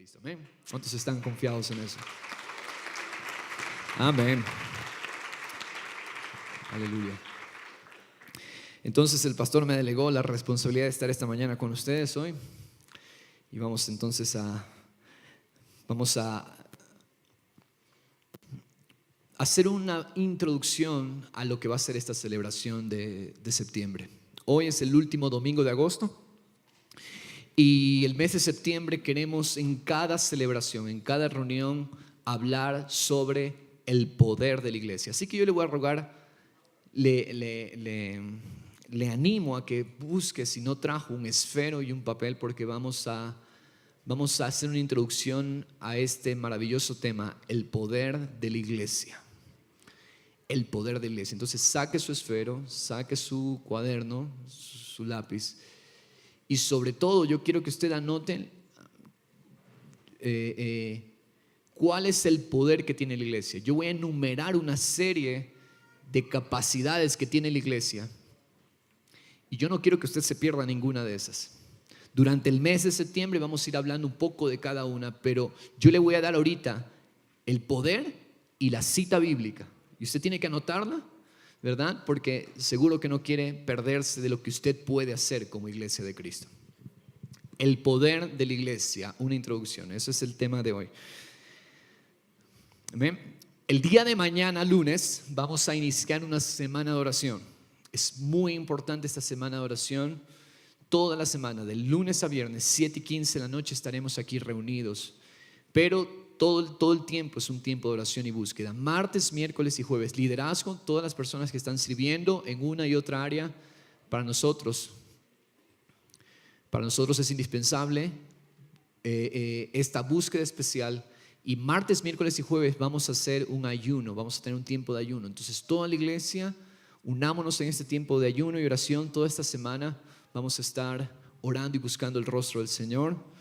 Cristo. Amén. ¿Cuántos están confiados en eso? Amén. Aleluya. Entonces el pastor me delegó la responsabilidad de estar esta mañana con ustedes hoy. Y vamos entonces a hacer una introducción a lo que va a ser esta celebración de septiembre. Hoy es el último domingo de agosto. Y el mes de septiembre queremos en cada celebración, en cada reunión, hablar sobre el poder de la iglesia. Así que yo le voy a rogar, le animo a que busque, si no trajo, un esfero y un papel, porque vamos a hacer una introducción a este maravilloso tema, el poder de la iglesia. El poder de la iglesia. Entonces saque su esfero, saque su cuaderno, su lápiz. Y sobre todo yo quiero que usted anote cuál es el poder que tiene la iglesia. Yo voy a enumerar una serie de capacidades que tiene la iglesia y yo no quiero que usted se pierda ninguna de esas. Durante el mes de septiembre vamos a ir hablando un poco de cada una, pero yo le voy a dar ahorita el poder y la cita bíblica. Y usted tiene que anotarla, ¿verdad? Porque seguro que no quiere perderse de lo que usted puede hacer como iglesia de Cristo. El poder de la iglesia, una introducción, eso es el tema de hoy. ¿Amén? El día de mañana, lunes, vamos a iniciar una semana de oración. Es muy importante esta semana de oración. Toda la semana, del lunes a viernes, 7:15 de la noche estaremos aquí reunidos. Pero todo el tiempo es un tiempo de oración y búsqueda. Martes, miércoles y jueves, liderazgo, todas las personas que están sirviendo en una y otra área. Para nosotros es indispensable esta búsqueda especial. Y martes, miércoles y jueves vamos a hacer un ayuno, vamos a tener un tiempo de ayuno. Entonces toda la iglesia, unámonos en este tiempo de ayuno y oración. Toda esta semana vamos a estar orando y buscando el rostro del Señor.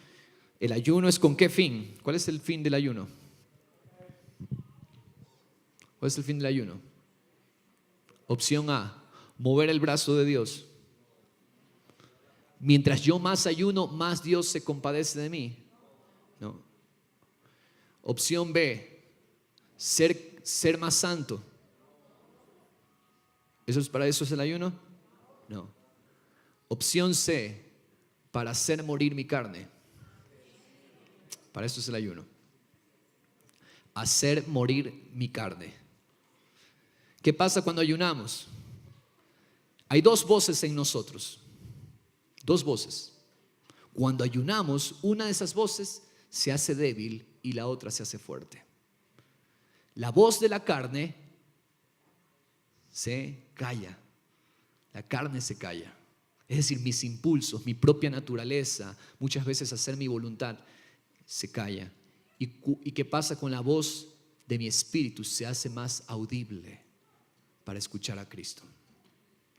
¿El ayuno es con qué fin? ¿Cuál es el fin del ayuno? ¿Cuál es el fin del ayuno? Opción A, mover el brazo de Dios. Mientras yo más ayuno, más Dios se compadece de mí. No. Opción B, ser más santo. ¿Para eso es el ayuno? No. Opción C, para hacer morir mi carne. Para eso es el ayuno. Hacer morir mi carne. ¿Qué pasa cuando ayunamos? Hay dos voces en nosotros. Dos voces. Cuando ayunamos, una de esas voces se hace débil y la otra se hace fuerte. La voz de la carne se calla. La carne se calla. Es decir, mis impulsos, mi propia naturaleza, muchas veces hacer mi voluntad, se calla. ¿Y qué pasa con la voz de mi espíritu? Se hace más audible para escuchar a Cristo,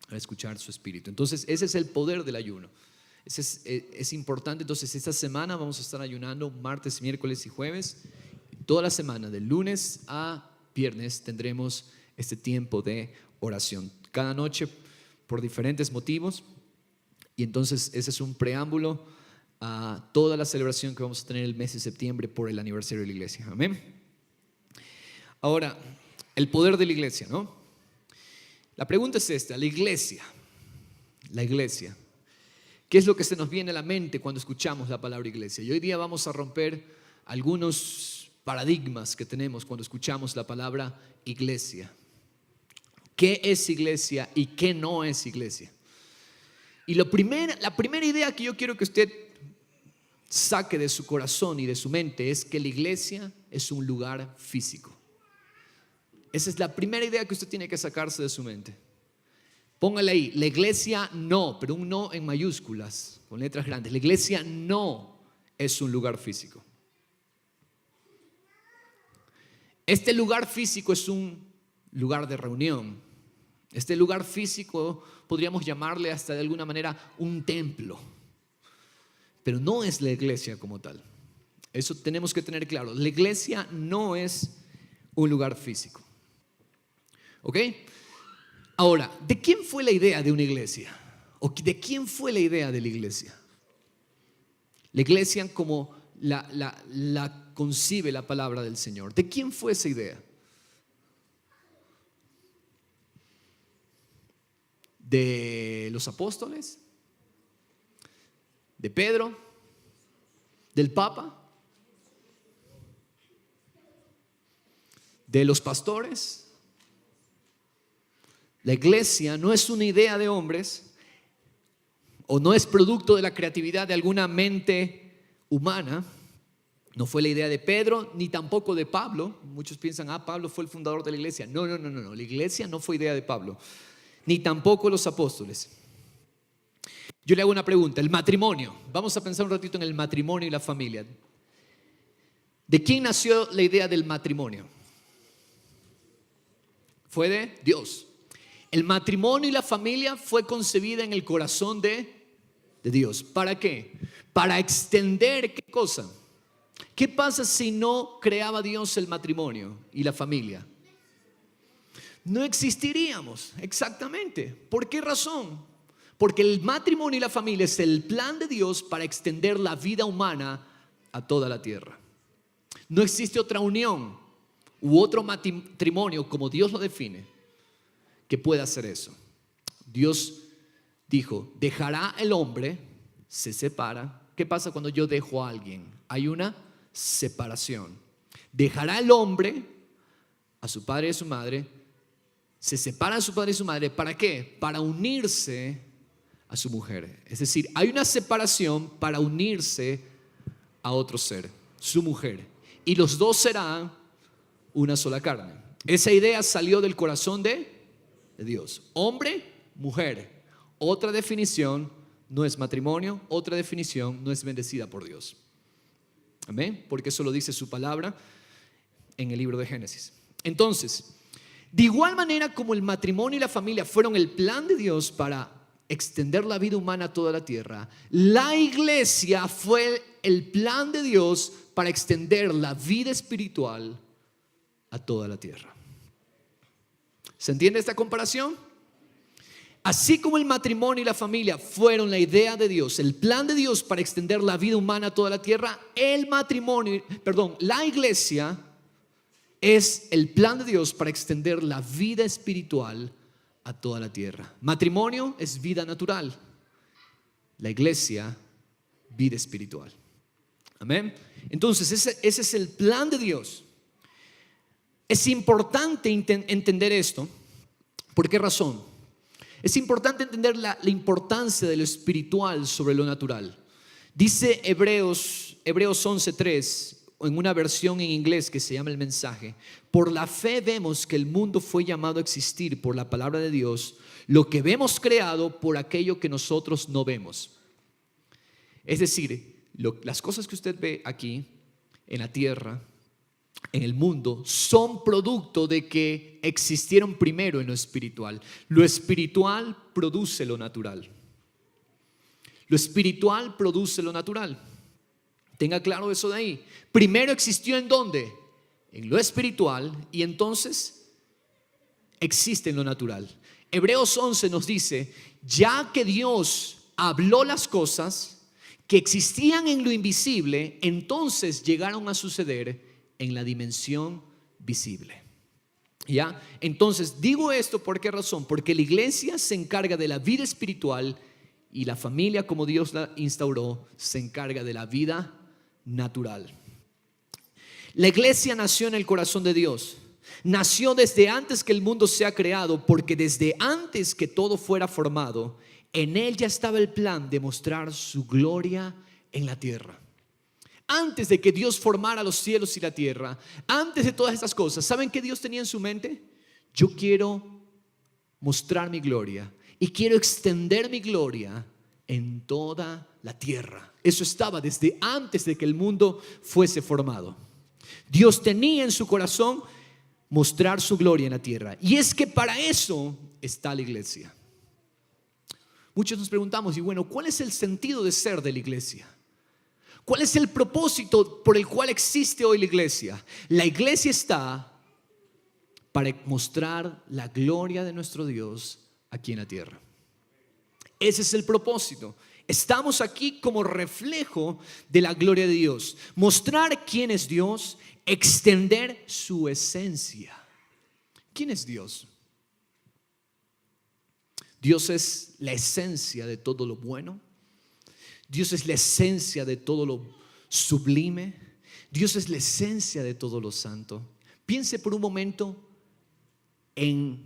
para escuchar su espíritu. Entonces ese es el poder del ayuno. Es importante. Entonces esta semana vamos a estar ayunando martes, miércoles y jueves. Toda la semana, de lunes a viernes, tendremos este tiempo de oración. Cada noche por diferentes motivos. Y entonces ese es un preámbulo a toda la celebración que vamos a tener el mes de septiembre por el aniversario de la iglesia. Amén. Ahora, el poder de la iglesia, ¿no? La pregunta es esta: la iglesia, ¿qué es lo que se nos viene a la mente cuando escuchamos la palabra iglesia? Y hoy día vamos a romper algunos paradigmas que tenemos cuando escuchamos la palabra iglesia. ¿Qué es iglesia y qué no es iglesia? Y la primera idea que yo quiero que usted saque de su corazón y de su mente es que la iglesia es un lugar físico. Esa es la primera idea que usted tiene que sacarse de su mente. Póngale ahí, la iglesia no, pero un no en mayúsculas, con letras grandes. La iglesia no es un lugar físico. Este lugar físico es un lugar de reunión. Este lugar físico podríamos llamarle hasta de alguna manera un templo. Pero no es la iglesia como tal. Eso tenemos que tener claro. La iglesia no es un lugar físico. ¿Ok? Ahora, ¿de quién fue la idea de una iglesia? ¿O de quién fue la idea de la iglesia? La iglesia como la concibe la palabra del Señor. ¿De quién fue esa idea? ¿De los apóstoles? ¿De Pedro? ¿Del Papa? ¿De los pastores? La iglesia no es una idea de hombres o no es producto de la creatividad de alguna mente humana. No fue la idea de Pedro ni tampoco de Pablo. Muchos piensan, Pablo fue el fundador de la iglesia. No. La iglesia no fue idea de Pablo, ni tampoco los apóstoles. Yo le hago una pregunta, el matrimonio. Vamos a pensar un ratito en el matrimonio y la familia. ¿De quién nació la idea del matrimonio? Fue de Dios. El matrimonio y la familia fue concebida en el corazón de Dios. ¿Para qué? Para extender, ¿qué cosa? ¿Qué pasa si no creaba Dios el matrimonio y la familia? No existiríamos, exactamente. ¿Por qué razón? Porque el matrimonio y la familia es el plan de Dios para extender la vida humana a toda la tierra. No existe otra unión u otro matrimonio como Dios lo define que pueda hacer eso. Dios dijo, dejará el hombre, se separa. ¿Qué pasa cuando yo dejo a alguien? Hay una separación. Dejará el hombre a su padre y a su madre, se separa de su padre y su madre. ¿Para qué? Para unirse a su mujer. Es decir, hay una separación para unirse a otro ser, su mujer. Y los dos serán una sola carne. Esa idea salió del corazón de Dios. Hombre, mujer. Otra definición no es matrimonio, otra definición no es bendecida por Dios. Amén. Porque eso lo dice su palabra en el libro de Génesis. Entonces, de igual manera como el matrimonio y la familia fueron el plan de Dios para extender la vida humana a toda la tierra, la iglesia fue el plan de Dios para extender la vida espiritual a toda la tierra. ¿Se entiende esta comparación? Así como el matrimonio y la familia fueron la idea de Dios, el plan de Dios para extender la vida humana a toda la tierra, la iglesia es el plan de Dios para extender la vida espiritual a toda la tierra. Matrimonio es vida natural, la iglesia, vida espiritual. Amén. Entonces ese es el plan de Dios. Es importante entender esto. ¿Por qué razón? Es importante entender la importancia de lo espiritual sobre lo natural. Dice Hebreos 11:3, en una versión en inglés que se llama El Mensaje: por la fe vemos que el mundo fue llamado a existir por la palabra de Dios, lo que vemos creado por aquello que nosotros no vemos. Es decir, las cosas que usted ve aquí en la tierra, en el mundo, son producto de que existieron primero en lo espiritual. Lo espiritual produce lo natural. Lo espiritual produce lo natural. Tenga claro eso de ahí. Primero existió ¿en dónde? En lo espiritual, y entonces existe en lo natural. Hebreos 11 nos dice, ya que Dios habló las cosas que existían en lo invisible, entonces llegaron a suceder en la dimensión visible. ¿Ya? Entonces digo esto, ¿por qué razón? Porque la iglesia se encarga de la vida espiritual y la familia, como Dios la instauró, se encarga de la vida natural. La iglesia nació en el corazón de Dios. Nació desde antes que el mundo sea creado, porque desde antes que todo fuera formado, en él ya estaba el plan de mostrar su gloria en la tierra. Antes de que Dios formara los cielos y la tierra, antes de todas estas cosas, ¿saben qué Dios tenía en su mente? Yo quiero mostrar mi gloria y quiero extender mi gloria en toda la tierra. Eso estaba desde antes de que el mundo fuese formado. Dios tenía en su corazón mostrar su gloria en la tierra. Y es que para eso está la iglesia. Muchos nos preguntamos, y bueno, ¿cuál es el sentido de ser de la iglesia? ¿Cuál es el propósito por el cual existe hoy la iglesia? La iglesia está para mostrar la gloria de nuestro Dios aquí en la tierra. Ese es el propósito. Estamos aquí como reflejo de la gloria de Dios. Mostrar quién es Dios, extender su esencia. ¿Quién es Dios? Dios es la esencia de todo lo bueno. Dios es la esencia de todo lo sublime. Dios es la esencia de todo lo santo. Piense por un momento en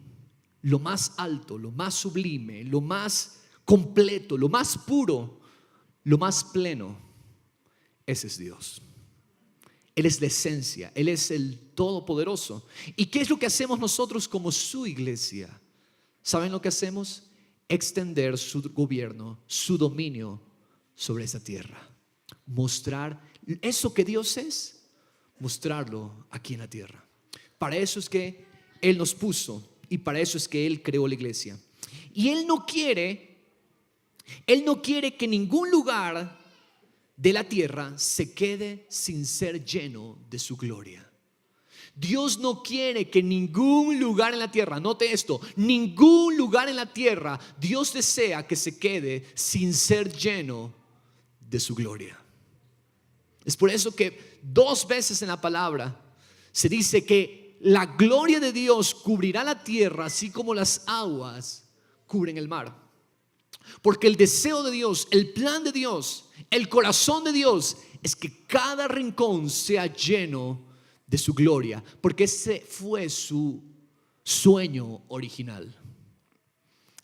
lo más alto, lo más sublime, lo más completo, lo más puro, lo más pleno. Ese es Dios. Él es la esencia, Él es el Todopoderoso. ¿Y qué es lo que hacemos nosotros como su iglesia? ¿Saben lo que hacemos? Extender su gobierno, su dominio sobre esa tierra. Mostrar eso que Dios es, mostrarlo aquí en la tierra. Para eso es que Él nos puso y para eso es que Él creó la iglesia. Y Él no quiere que ningún lugar de la tierra se quede sin ser lleno de su gloria. Dios no quiere que ningún lugar en la tierra, note esto, ningún lugar en la tierra, Dios desea que se quede sin ser lleno de su gloria. Es por eso que 2 veces en la palabra se dice que la gloria de Dios cubrirá la tierra así como las aguas cubren el mar. Porque el deseo de Dios, el plan de Dios, el corazón de Dios es que cada rincón sea lleno de su gloria, porque ese fue su sueño original.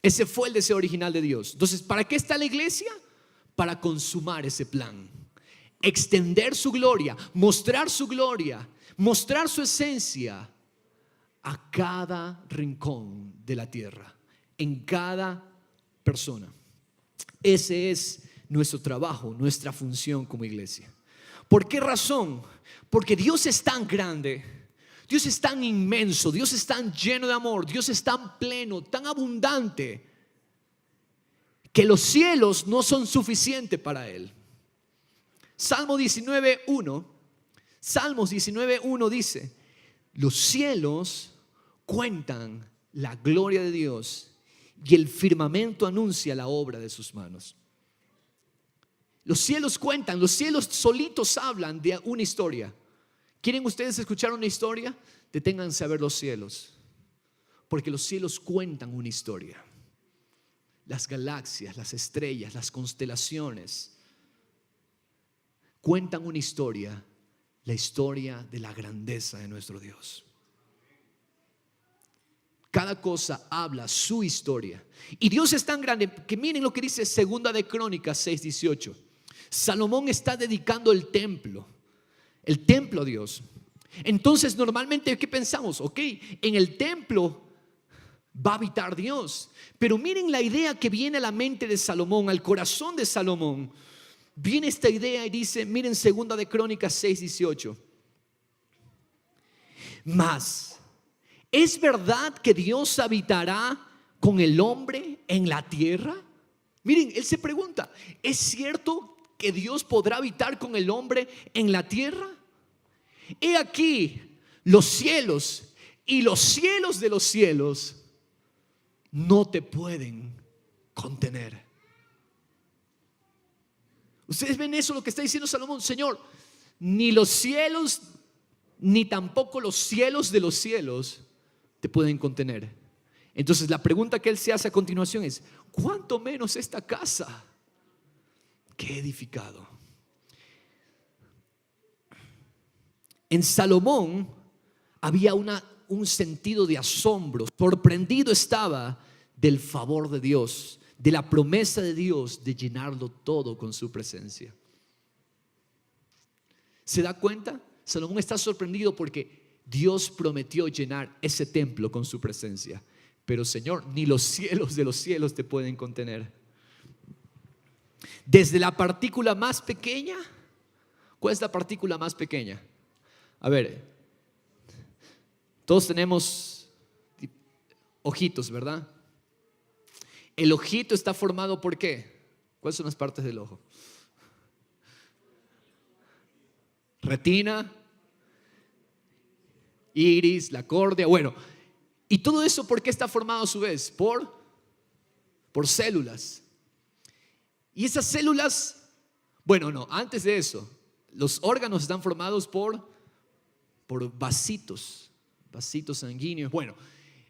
Ese fue el deseo original de Dios. Entonces, ¿para qué está la iglesia? Para consumar ese plan, extender su gloria, mostrar su esencia a cada rincón de la tierra, en cada persona. Ese es nuestro trabajo, nuestra función como iglesia. ¿Por qué razón? Porque Dios es tan grande, Dios es tan inmenso, Dios es tan lleno de amor, Dios es tan pleno, tan abundante, que los cielos no son suficientes para Él. Salmos 19:1 dice: los cielos cuentan la gloria de Dios y el firmamento anuncia la obra de sus manos. Los cielos cuentan, los cielos solitos hablan de una historia. ¿Quieren ustedes escuchar una historia? Deténganse a ver los cielos, porque los cielos cuentan una historia. Las galaxias, las estrellas, las constelaciones cuentan una historia, la historia de la grandeza de nuestro Dios. Cada cosa habla su historia. Y Dios es tan grande que miren lo que dice 2 de Crónicas 6:18. Salomón está dedicando el templo a Dios. Entonces normalmente, ¿qué pensamos? Ok, en el templo va a habitar Dios. Pero miren la idea que viene a la mente de Salomón, al corazón de Salomón. Viene esta idea y dice, miren 2 de Crónicas 6:18. Mas, ¿es verdad que Dios habitará con el hombre en la tierra? Miren, él se pregunta, ¿es cierto que Dios podrá habitar con el hombre en la tierra? He aquí los cielos y los cielos de los cielos no te pueden contener. Ustedes ven eso, lo que está diciendo Salomón. Señor, ni los cielos ni tampoco los cielos de los cielos te pueden contener. Entonces la pregunta que él se hace a continuación es: ¿cuánto menos esta casa que he edificado? En Salomón había un sentido de asombro. Sorprendido estaba del favor de Dios, de la promesa de Dios de llenarlo todo con su presencia. ¿Se da cuenta? Salomón está sorprendido porque Dios prometió llenar ese templo con su presencia. Pero Señor, ni los cielos de los cielos te pueden contener. Desde la partícula más pequeña. ¿Cuál es la partícula más pequeña? A ver, todos tenemos ojitos, ¿verdad? El ojito está formado ¿por qué? ¿Cuáles son las partes del ojo? Retina, iris, la córnea, bueno. ¿Y todo eso por qué está formado a su vez? Por células. Y esas células, bueno, no, antes de eso, los órganos están formados por vasitos sanguíneos. Bueno,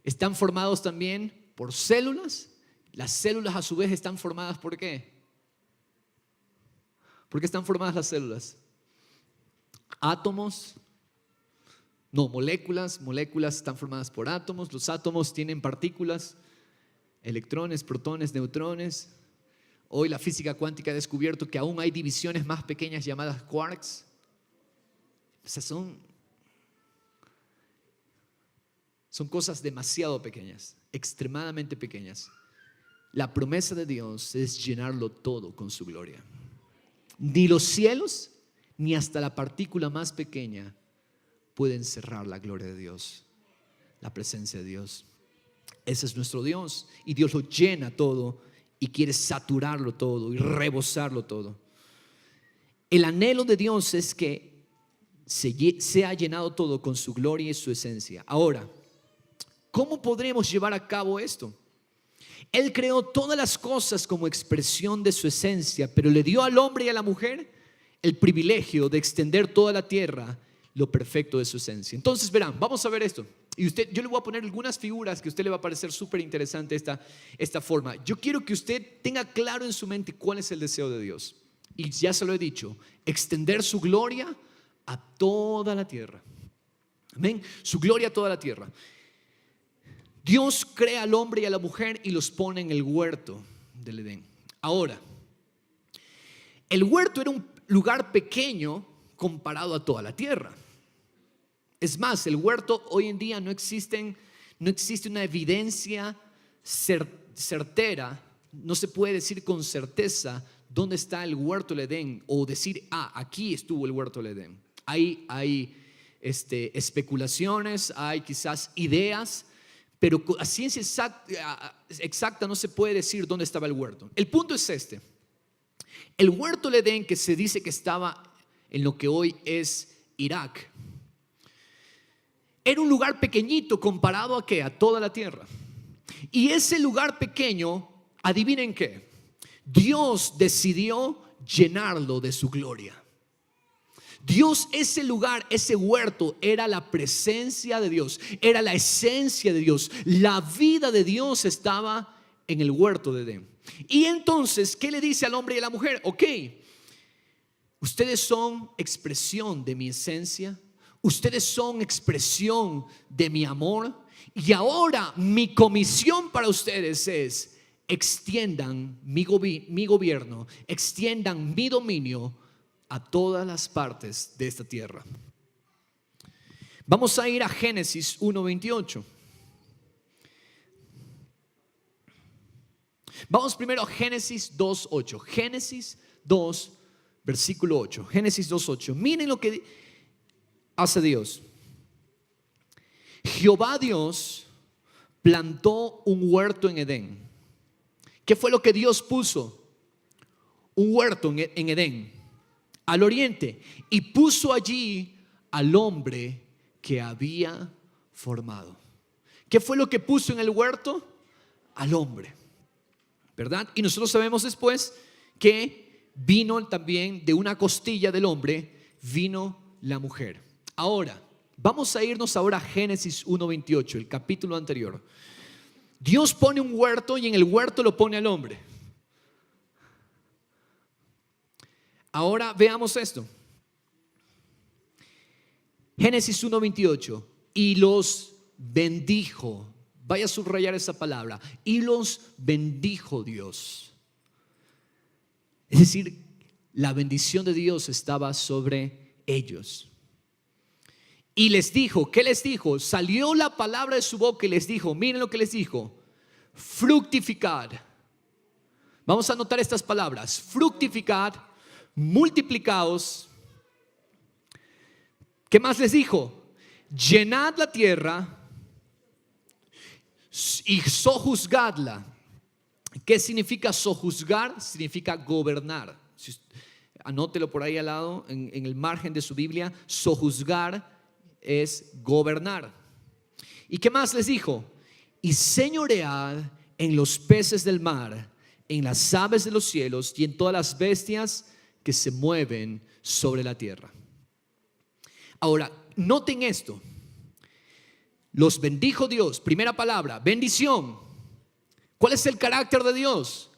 están formados también por células. Las células a su vez están formadas ¿por qué? ¿Por qué están formadas las células? Átomos. No, moléculas están formadas por átomos. Los átomos tienen partículas, electrones, protones, neutrones. Hoy la física cuántica ha descubierto que aún hay divisiones más pequeñas llamadas quarks. O sea, son cosas demasiado pequeñas, extremadamente pequeñas. La promesa de Dios es llenarlo todo con su gloria. Ni los cielos, ni hasta la partícula más pequeña pueden cerrar la gloria de Dios, la presencia de Dios. Ese es nuestro Dios, y Dios lo llena todo y quiere saturarlo todo y rebosarlo todo. El anhelo de Dios es que sea llenado todo con su gloria y su esencia. Ahora, ¿cómo podremos llevar a cabo esto? Él creó todas las cosas como expresión de su esencia, pero le dio al hombre y a la mujer el privilegio de extender toda la tierra lo perfecto de su esencia. Entonces verán, vamos a ver esto. Y yo le voy a poner algunas figuras que a usted le va a parecer súper interesante esta forma. Yo quiero que usted tenga claro en su mente cuál es el deseo de Dios. Y ya se lo he dicho, extender su gloria a toda la tierra. Amén. Su gloria a toda la tierra. Dios crea al hombre y a la mujer y los pone en el huerto del Edén. Ahora, el huerto era un lugar pequeño comparado a toda la tierra. Es más, el huerto hoy en día no existe una evidencia certera, no se puede decir con certeza dónde está el huerto del Edén o decir, aquí estuvo el huerto del Edén. Hay especulaciones, hay quizás ideas, pero a ciencia exacta no se puede decir dónde estaba el huerto. El punto es este: el huerto del Edén, que se dice que estaba en lo que hoy es Irak, era un lugar pequeñito comparado ¿a qué? A toda la tierra. Y ese lugar pequeño, adivinen qué, Dios decidió llenarlo de su gloria. Dios, ese lugar, ese huerto, era la presencia de Dios, era la esencia de Dios. La vida de Dios estaba en el huerto de Edén. Y entonces, ¿qué le dice al hombre y a la mujer? Ok, ustedes son expresión de mi esencia, ustedes son expresión de mi amor, y ahora mi comisión para ustedes es: extiendan mi gobierno, extiendan mi dominio a todas las partes de esta tierra. Vamos a ir a Génesis 1:28. Vamos primero a Génesis 2:8. Génesis 2, versículo 8. Génesis 2:8. Miren lo que hace Dios. Jehová Dios plantó un huerto en Edén. ¿Qué fue lo que Dios puso? Un huerto en Edén, al oriente, y puso allí al hombre que había formado. ¿Qué fue lo que puso en el huerto? Al hombre, ¿verdad? Y nosotros sabemos después que vino también de una costilla del hombre, vino la mujer. Ahora, vamos a irnos ahora a Génesis 1:28, el capítulo anterior. Dios pone un huerto y en el huerto lo pone al hombre. Ahora veamos esto. Génesis 1:28. Y los bendijo. Vaya a subrayar esa palabra. Y los bendijo Dios. Es decir, la bendición de Dios estaba sobre ellos. Y les dijo, ¿qué les dijo? Salió la palabra de su boca y les dijo, miren lo que les dijo: fructificad. Vamos a anotar estas palabras: fructificad, multiplicaos. ¿Qué más les dijo? Llenad la tierra y sojuzgadla. ¿Qué significa sojuzgar? Significa gobernar. Anótelo por ahí al lado, en el margen de su Biblia. Sojuzgar es gobernar. ¿Y qué más les dijo? Y señoread en los peces del mar, en las aves de los cielos y en todas las bestias que se mueven sobre la tierra. Ahora, noten esto. Los bendijo Dios. Primera palabra, bendición. ¿Cuál es el carácter de Dios?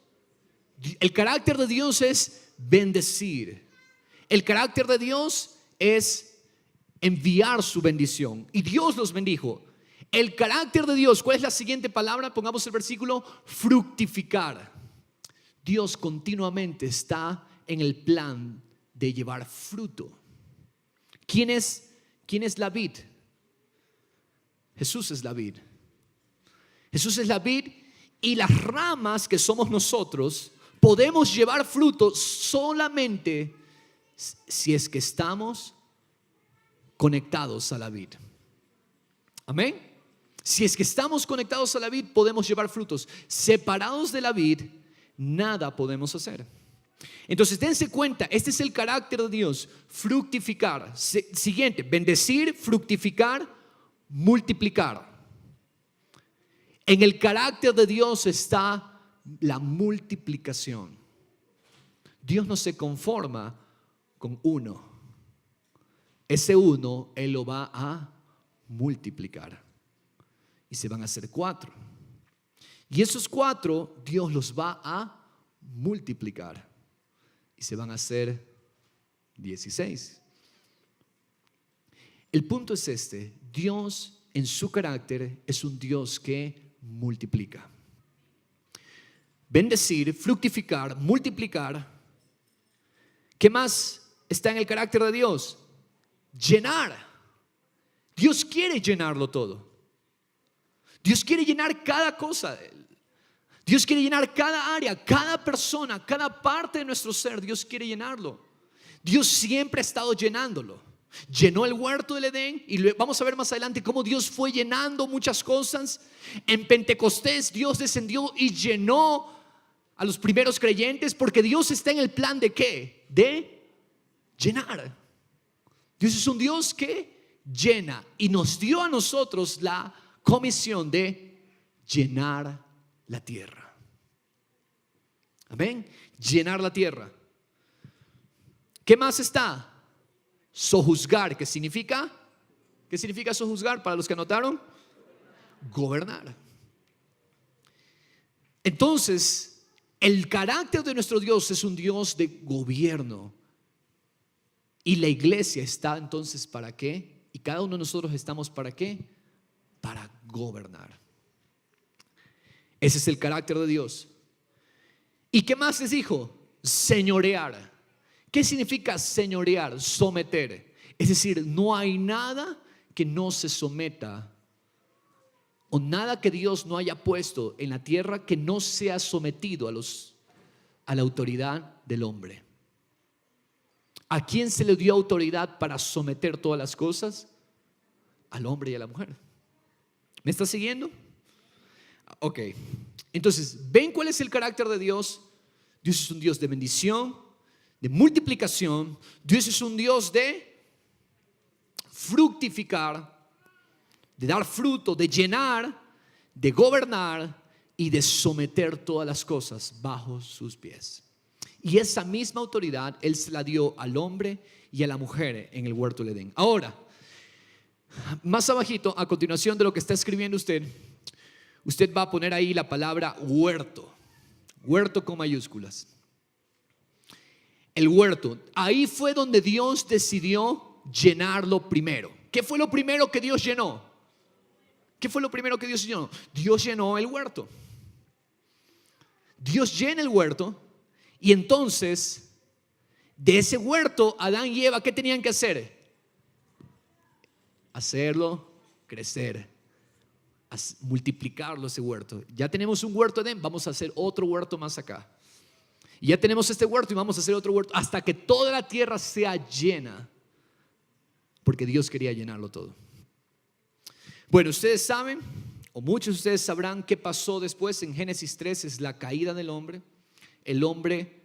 El carácter de Dios es bendecir. El carácter de Dios es enviar su bendición. Y Dios los bendijo. El carácter de Dios, ¿cuál es la siguiente palabra? Pongamos el versículo, fructificar. Dios continuamente está en el plan de llevar fruto. ¿Quién es la vid? Jesús es la vid. Jesús es la vid y las ramas que somos nosotros podemos llevar fruto solamente si es que estamos conectados a la vid. Amén. Si es que estamos conectados a la vid, podemos llevar frutos. Separados de la vid, nada podemos hacer. Entonces dense cuenta, este es el carácter de Dios, fructificar. Siguiente, bendecir, fructificar, multiplicar. En el carácter de Dios está la multiplicación. Dios no se conforma con uno. Ese uno, Él lo va a multiplicar. Y se van a hacer 4. Y esos 4, Dios los va a multiplicar. Y se van a hacer 16. El punto es este: Dios en su carácter es un Dios que multiplica. Bendecir, fructificar, multiplicar. ¿Qué más está en el carácter de Dios? Llenar. Dios quiere llenarlo todo. Dios quiere llenar cada cosa de Él. Dios quiere llenar cada área, cada persona, cada parte de nuestro ser. Dios quiere llenarlo. Dios siempre ha estado llenándolo. Llenó el huerto del Edén y vamos a ver más adelante cómo Dios fue llenando muchas cosas. En Pentecostés Dios descendió y llenó a los primeros creyentes, porque Dios está en el plan de ¿qué? De llenar. Dios es un Dios que llena y nos dio a nosotros la comisión de llenar la tierra. Amén. Llenar la tierra. ¿Qué más está? Sojuzgar. ¿Qué significa? ¿Qué significa sojuzgar para los que anotaron? Gobernar. Entonces, el carácter de nuestro Dios es un Dios de gobierno. Y la iglesia está entonces ¿para qué? Y cada uno de nosotros estamos ¿para qué? Para gobernar. Ese es el carácter de Dios. ¿Y qué más les dijo? Señorear. ¿Qué significa señorear? Someter. Es decir, no hay nada que no se someta, o nada que Dios no haya puesto en la tierra que no sea sometido a la autoridad del hombre. ¿A quién se le dio autoridad para someter todas las cosas? Al hombre y a la mujer. ¿Me está siguiendo? Ok. Entonces, ¿ven cuál es el carácter de Dios? Dios es un Dios de bendición, de multiplicación. Dios es un Dios de fructificar, de dar fruto, de llenar, de gobernar y de someter todas las cosas bajo sus pies. Y esa misma autoridad Él se la dio al hombre y a la mujer en el huerto del Edén. Ahora, más abajito, a continuación de lo que está escribiendo usted va a poner ahí la palabra huerto. Huerto con mayúsculas. El huerto. Ahí fue donde Dios decidió llenarlo primero. ¿Qué fue lo primero que Dios llenó? ¿Qué fue lo primero que Dios llenó? Dios llenó el huerto. Dios llena el huerto y entonces de ese huerto Adán y Eva, ¿qué tenían que hacer? Hacerlo crecer, multiplicarlo ese huerto. Ya tenemos un huerto Edén, vamos a hacer otro huerto más acá. Y ya tenemos este huerto y vamos a hacer otro huerto hasta que toda la tierra sea llena, porque Dios quería llenarlo todo. Bueno, ustedes saben, o muchos de ustedes sabrán qué pasó después. En Génesis 3 es la caída del hombre. El hombre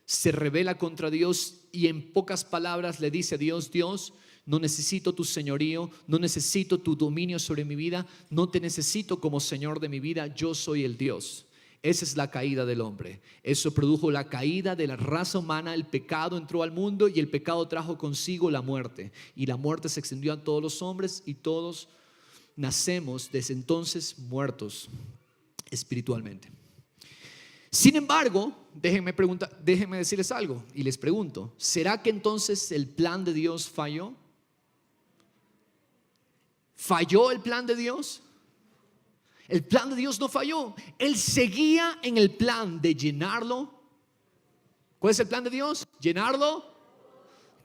se rebela contra Dios y en pocas palabras le dice a Dios: Dios, no necesito tu señorío, no necesito tu dominio sobre mi vida, no te necesito como Señor de mi vida, yo soy el Dios. Esa es la caída del hombre. Eso produjo la caída de la raza humana. El pecado entró al mundo y el pecado trajo consigo la muerte. Y la muerte se extendió a todos los hombres y todos nacemos desde entonces muertos espiritualmente. Sin embargo, déjenme decirles algo y les pregunto, ¿será que entonces el plan de Dios falló? ¿Falló el plan de Dios? El plan de Dios no falló. Él seguía en el plan de llenarlo. ¿Cuál es el plan de Dios? Llenarlo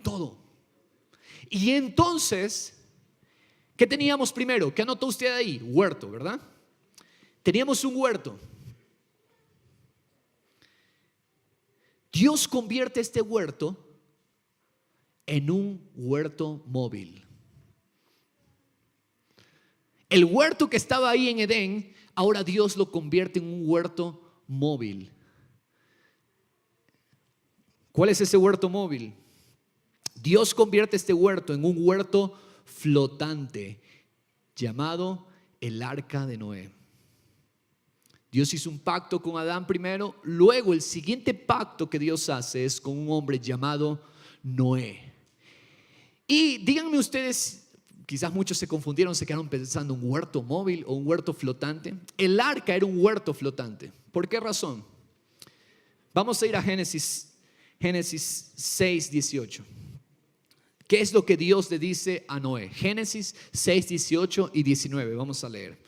todo. Y entonces, ¿qué teníamos primero? ¿Qué anotó usted ahí? Huerto, ¿verdad? Teníamos un huerto. Dios convierte este huerto en un huerto móvil. El huerto que estaba ahí en Edén, ahora Dios lo convierte en un huerto móvil. ¿Cuál es ese huerto móvil? Dios convierte este huerto en un huerto flotante llamado el arca de Noé. Dios hizo un pacto con Adán primero, luego el siguiente pacto que Dios hace es con un hombre llamado Noé. Y díganme ustedes, quizás muchos se confundieron, se quedaron pensando un huerto móvil o un huerto flotante. El arca era un huerto flotante. ¿Por qué razón? Vamos a ir a Génesis 6, 18. ¿Qué es lo que Dios le dice a Noé? Génesis 6, 18 y 19. Vamos a leer.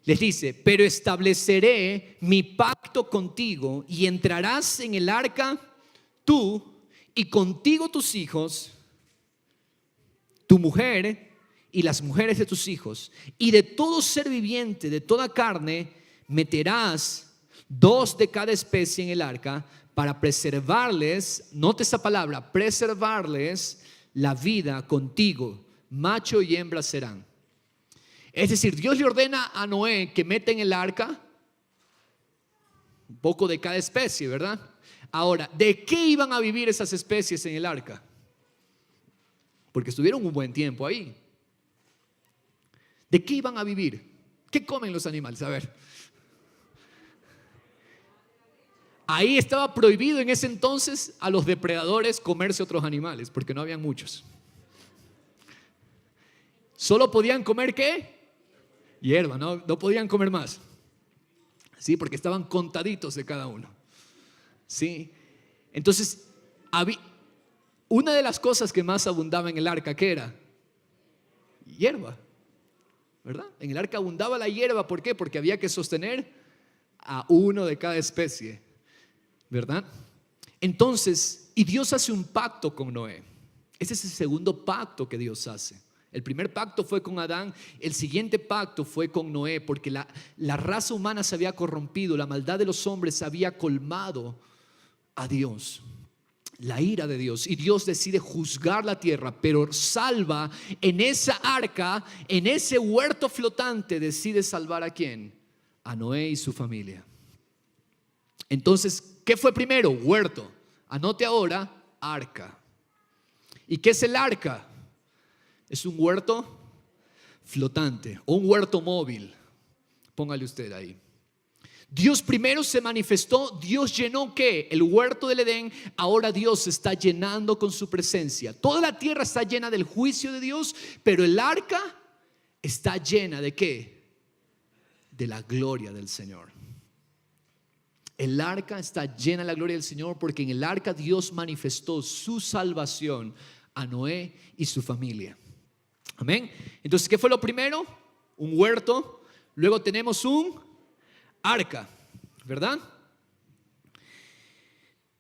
Les dice, pero estableceré mi pacto contigo y entrarás en el arca tú y contigo tus hijos, tu mujer y las mujeres de tus hijos, y de todo ser viviente, de toda carne, meterás 2 de cada especie en el arca para preservarles, note esa palabra, preservarles la vida contigo, macho y hembra serán. Es decir, Dios le ordena a Noé que meta en el arca un poco de cada especie, ¿verdad? Ahora, ¿de qué iban a vivir esas especies en el arca? Porque estuvieron un buen tiempo ahí. ¿De qué iban a vivir? ¿Qué comen los animales? A ver. Ahí estaba prohibido en ese entonces a los depredadores comerse otros animales, porque no habían muchos. Solo podían comer ¿qué? Hierba, no podían comer más. Sí, porque estaban contaditos de cada uno. Sí. Entonces, una de las cosas que más abundaba en el arca, ¿qué era? Hierba, ¿verdad? En el arca abundaba la hierba, ¿por qué? Porque había que sostener a uno de cada especie, ¿verdad? Entonces, y Dios hace un pacto con Noé. Ese es el segundo pacto que Dios hace. El primer pacto fue con Adán, el siguiente pacto fue con Noé, porque la raza humana se había corrompido, la maldad de los hombres había colmado a Dios, la ira de Dios, y Dios decide juzgar la tierra, pero salva en esa arca, en ese huerto flotante, decide salvar ¿a quién? A Noé y su familia. Entonces, ¿qué fue primero? Huerto. Anote ahora, arca. ¿Y qué es el arca? Es un huerto flotante o un huerto móvil. Póngale usted ahí. Dios primero se manifestó, Dios llenó ¿qué? El huerto del Edén. Ahora Dios se está llenando con su presencia. Toda la tierra está llena del juicio de Dios, pero el arca está llena ¿de qué? De la gloria del Señor. El arca está llena de la gloria del Señor porque en el arca Dios manifestó su salvación a Noé y su familia. Amén. Entonces, ¿qué fue lo primero? Un huerto. Luego tenemos un arca, ¿verdad?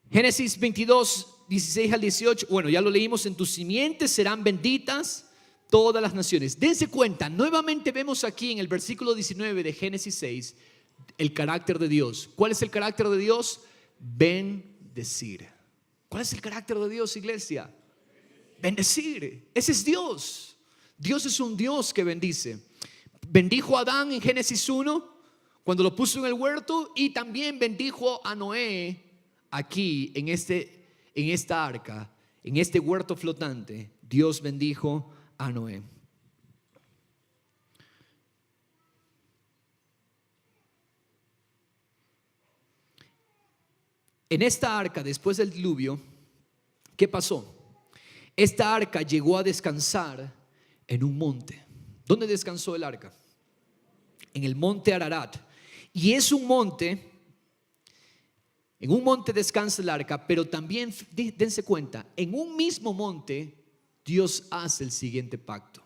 Génesis 22, 16 al 18. Bueno, ya lo leímos. En tus simientes serán benditas todas las naciones. Dense cuenta, nuevamente vemos aquí en el versículo 19 de Génesis 6 el carácter de Dios. ¿Cuál es el carácter de Dios? Bendecir. ¿Cuál es el carácter de Dios, iglesia? Bendecir. Ese es Dios. Dios es un Dios que bendice. Bendijo a Adán en Génesis 1 cuando lo puso en el huerto, y también bendijo a Noé aquí en esta arca, en este huerto flotante. Dios bendijo a Noé. en esta arca, después del diluvio, ¿qué pasó? Esta arca llegó a descansar en un monte. ¿Dónde descansó el arca? En el monte Ararat. Y es un monte, en un monte descansa el arca, pero también, dense cuenta, en un mismo monte Dios hace el siguiente pacto.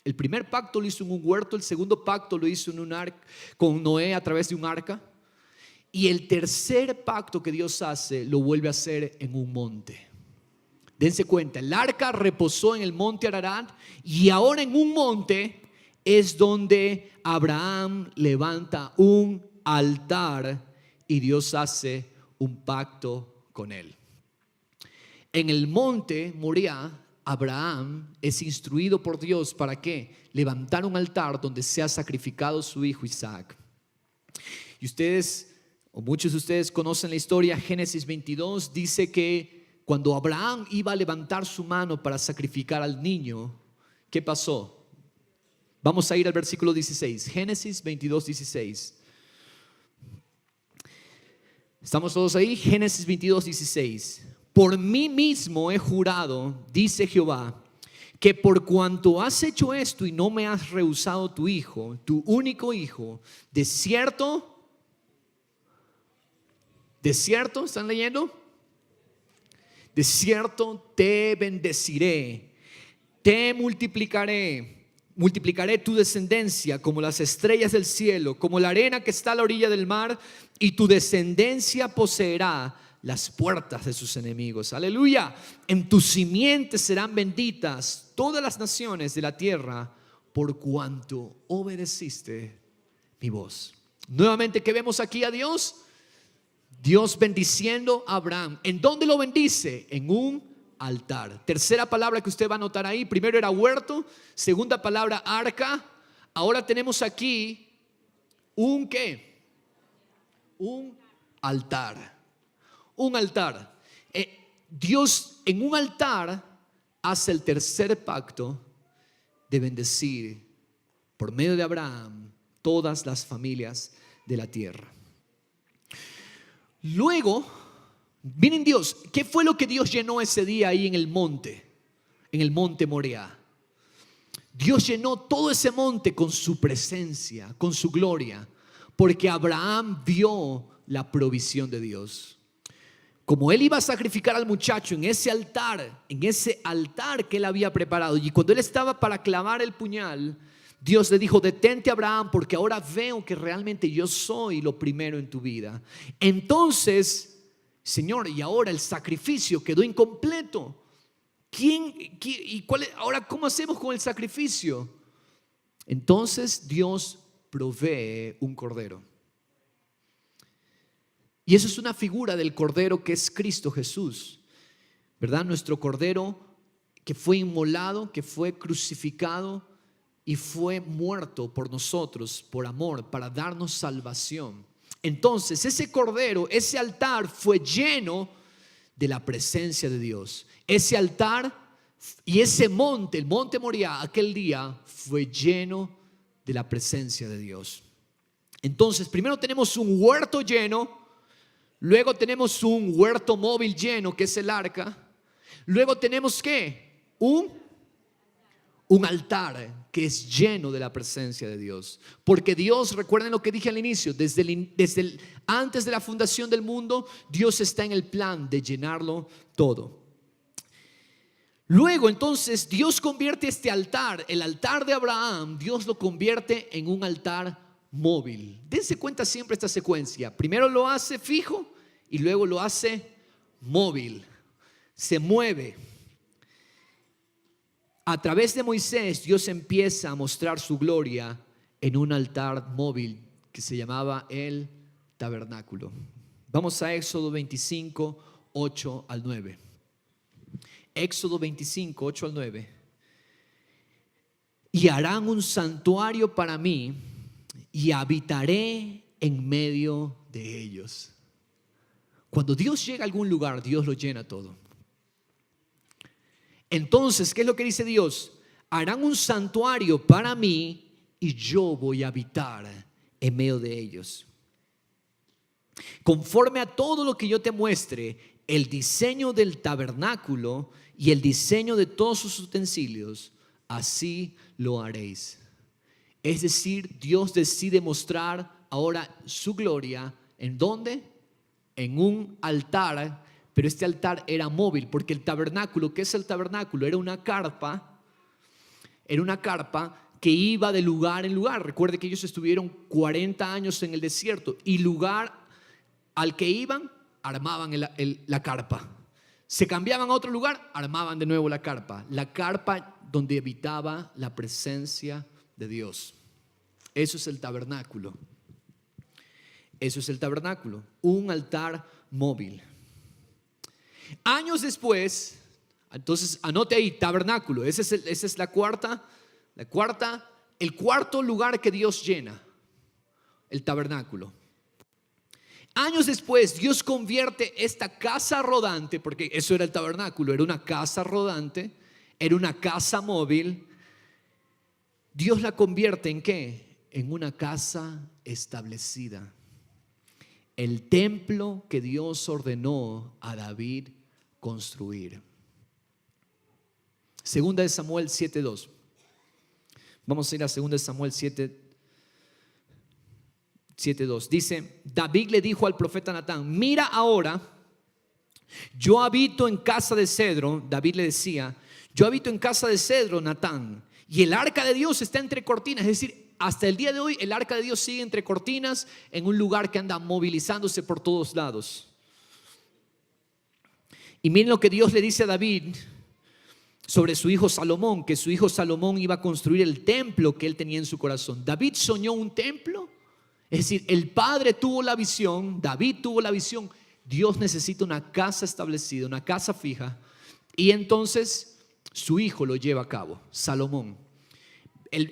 El primer pacto lo hizo en un huerto, el segundo pacto lo hizo en un arca, con Noé a través de un arca. Y el tercer pacto que Dios hace lo vuelve a hacer en un monte. Dense cuenta, el arca reposó en el monte Ararat y ahora en un monte es donde Abraham levanta un altar y Dios hace un pacto con él. En el monte Moriah, Abraham es instruido por Dios para que levantar un altar donde sea sacrificado su hijo Isaac. Y ustedes, o muchos de ustedes conocen la historia. Génesis 22 dice que cuando Abraham iba a levantar su mano para sacrificar al niño, ¿qué pasó? Vamos a ir al versículo 16, Génesis 22, 16. ¿Estamos todos ahí? Génesis 22, 16. Por mí mismo he jurado, dice Jehová, que por cuanto has hecho esto y no me has rehusado tu hijo, tu único hijo, de cierto, ¿están leyendo? De cierto te bendeciré, te multiplicaré tu descendencia como las estrellas del cielo, como la arena que está a la orilla del mar, y tu descendencia poseerá las puertas de sus enemigos. Aleluya. En tu simiente serán benditas todas las naciones de la tierra, por cuanto obedeciste mi voz. Nuevamente, ¿qué vemos aquí a Dios? Dios bendiciendo a Abraham. ¿En dónde lo bendice? En un altar. Tercera palabra que usted va a notar ahí. Primero era huerto, segunda palabra arca. Ahora tenemos aquí un ¿qué? Un altar. Un altar. Dios en un altar hace el tercer pacto de bendecir por medio de Abraham todas las familias de la tierra. Luego, miren Dios, ¿qué fue lo que Dios llenó ese día ahí en el monte Moriah? Dios llenó todo ese monte con su presencia, con su gloria, porque Abraham vio la provisión de Dios. Como él iba a sacrificar al muchacho en ese altar que él había preparado, y cuando él estaba para clavar el puñal, Dios le dijo: detente, Abraham, porque ahora veo que realmente yo soy lo primero en tu vida. Entonces, Señor, y ahora el sacrificio quedó incompleto. Ahora, ¿cómo hacemos con el sacrificio? Entonces Dios provee un cordero. Y eso es una figura del cordero que es Cristo Jesús, ¿verdad? Nuestro cordero que fue inmolado, que fue crucificado y fue muerto por nosotros, por amor, para darnos salvación. Entonces ese cordero, ese altar fue lleno de la presencia de Dios. Ese altar y ese monte, el monte Moriah, aquel día fue lleno de la presencia de Dios. Entonces primero tenemos un huerto lleno. Luego tenemos un huerto móvil lleno, que es el arca. Luego tenemos ¿qué? Un altar que es lleno de la presencia de Dios. Porque Dios, recuerden lo que dije al inicio, antes de la fundación del mundo, Dios está en el plan de llenarlo todo. Luego entonces Dios convierte este altar, el altar de Abraham, Dios lo convierte en un altar móvil. Dense cuenta siempre esta secuencia. Primero lo hace fijo y luego lo hace móvil. Se mueve. A través de Moisés, Dios empieza a mostrar su gloria en un altar móvil que se llamaba el tabernáculo. Vamos a Éxodo 25, 8 al 9. Éxodo 25, 8 al 9. Y harán un santuario para mí, y habitaré en medio de ellos. Cuando Dios llega a algún lugar, Dios lo llena todo. Entonces, ¿qué es lo que dice Dios? Harán un santuario para mí y yo voy a habitar en medio de ellos. conforme a todo lo que yo te muestre, el diseño del tabernáculo y el diseño de todos sus utensilios, así lo haréis. Es decir, Dios decide mostrar ahora su gloria. ¿En dónde? En un altar, pero este altar era móvil, porque el tabernáculo, ¿qué es el tabernáculo? Era una carpa que iba de lugar en lugar. Recuerde que ellos estuvieron 40 años en el desierto y lugar al que iban, armaban la carpa. Se cambiaban a otro lugar, armaban de nuevo la carpa donde habitaba la presencia de Dios. Eso es el tabernáculo. Eso es el tabernáculo, un altar móvil. Años después, entonces anote ahí, tabernáculo, esa es el cuarto lugar que Dios llena, el tabernáculo. Años después, Dios convierte esta casa rodante, porque eso era el tabernáculo, era una casa rodante, era una casa móvil. Dios la convierte ¿en qué? En una casa establecida. El templo que Dios ordenó a David construir. Segunda de Samuel 7:2. Vamos a ir a segunda de Samuel 7:2. Dice, David le dijo al profeta Natán, mira ahora, yo habito en casa de cedro. David le decía, yo habito en casa de cedro, Natán, y el arca de Dios está entre cortinas. Es decir, hasta el día de hoy el arca de Dios sigue entre cortinas en un lugar que anda movilizándose por todos lados. Y miren lo que Dios le dice a David sobre su hijo Salomón, que su hijo Salomón iba a construir el templo que él tenía en su corazón. David soñó un templo, es decir, el padre tuvo la visión, David tuvo la visión. Dios necesita una casa establecida, una casa fija, y entonces su hijo lo lleva a cabo, Salomón.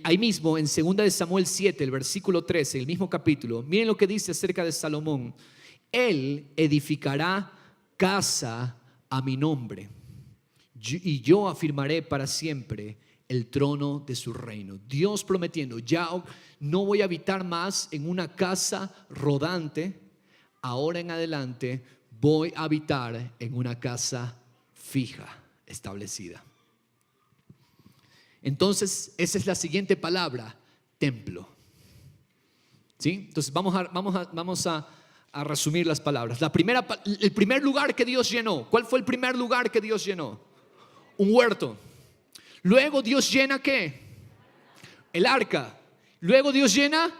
Ahí mismo en 2 de Samuel 7, el versículo 13, el mismo capítulo, miren lo que dice acerca de Salomón. Él edificará casa a mi nombre, y yo afirmaré para siempre el trono de su reino. Dios prometiendo, ya no voy a habitar más en una casa rodante, ahora en adelante voy a habitar en una casa fija, establecida. Entonces, esa es la siguiente palabra, templo. ¿Sí? Entonces, vamos a resumir las palabras. El primer lugar que Dios llenó. ¿Cuál fue el primer lugar que Dios llenó? Un huerto. Luego Dios llena ¿qué? El arca. Luego Dios llena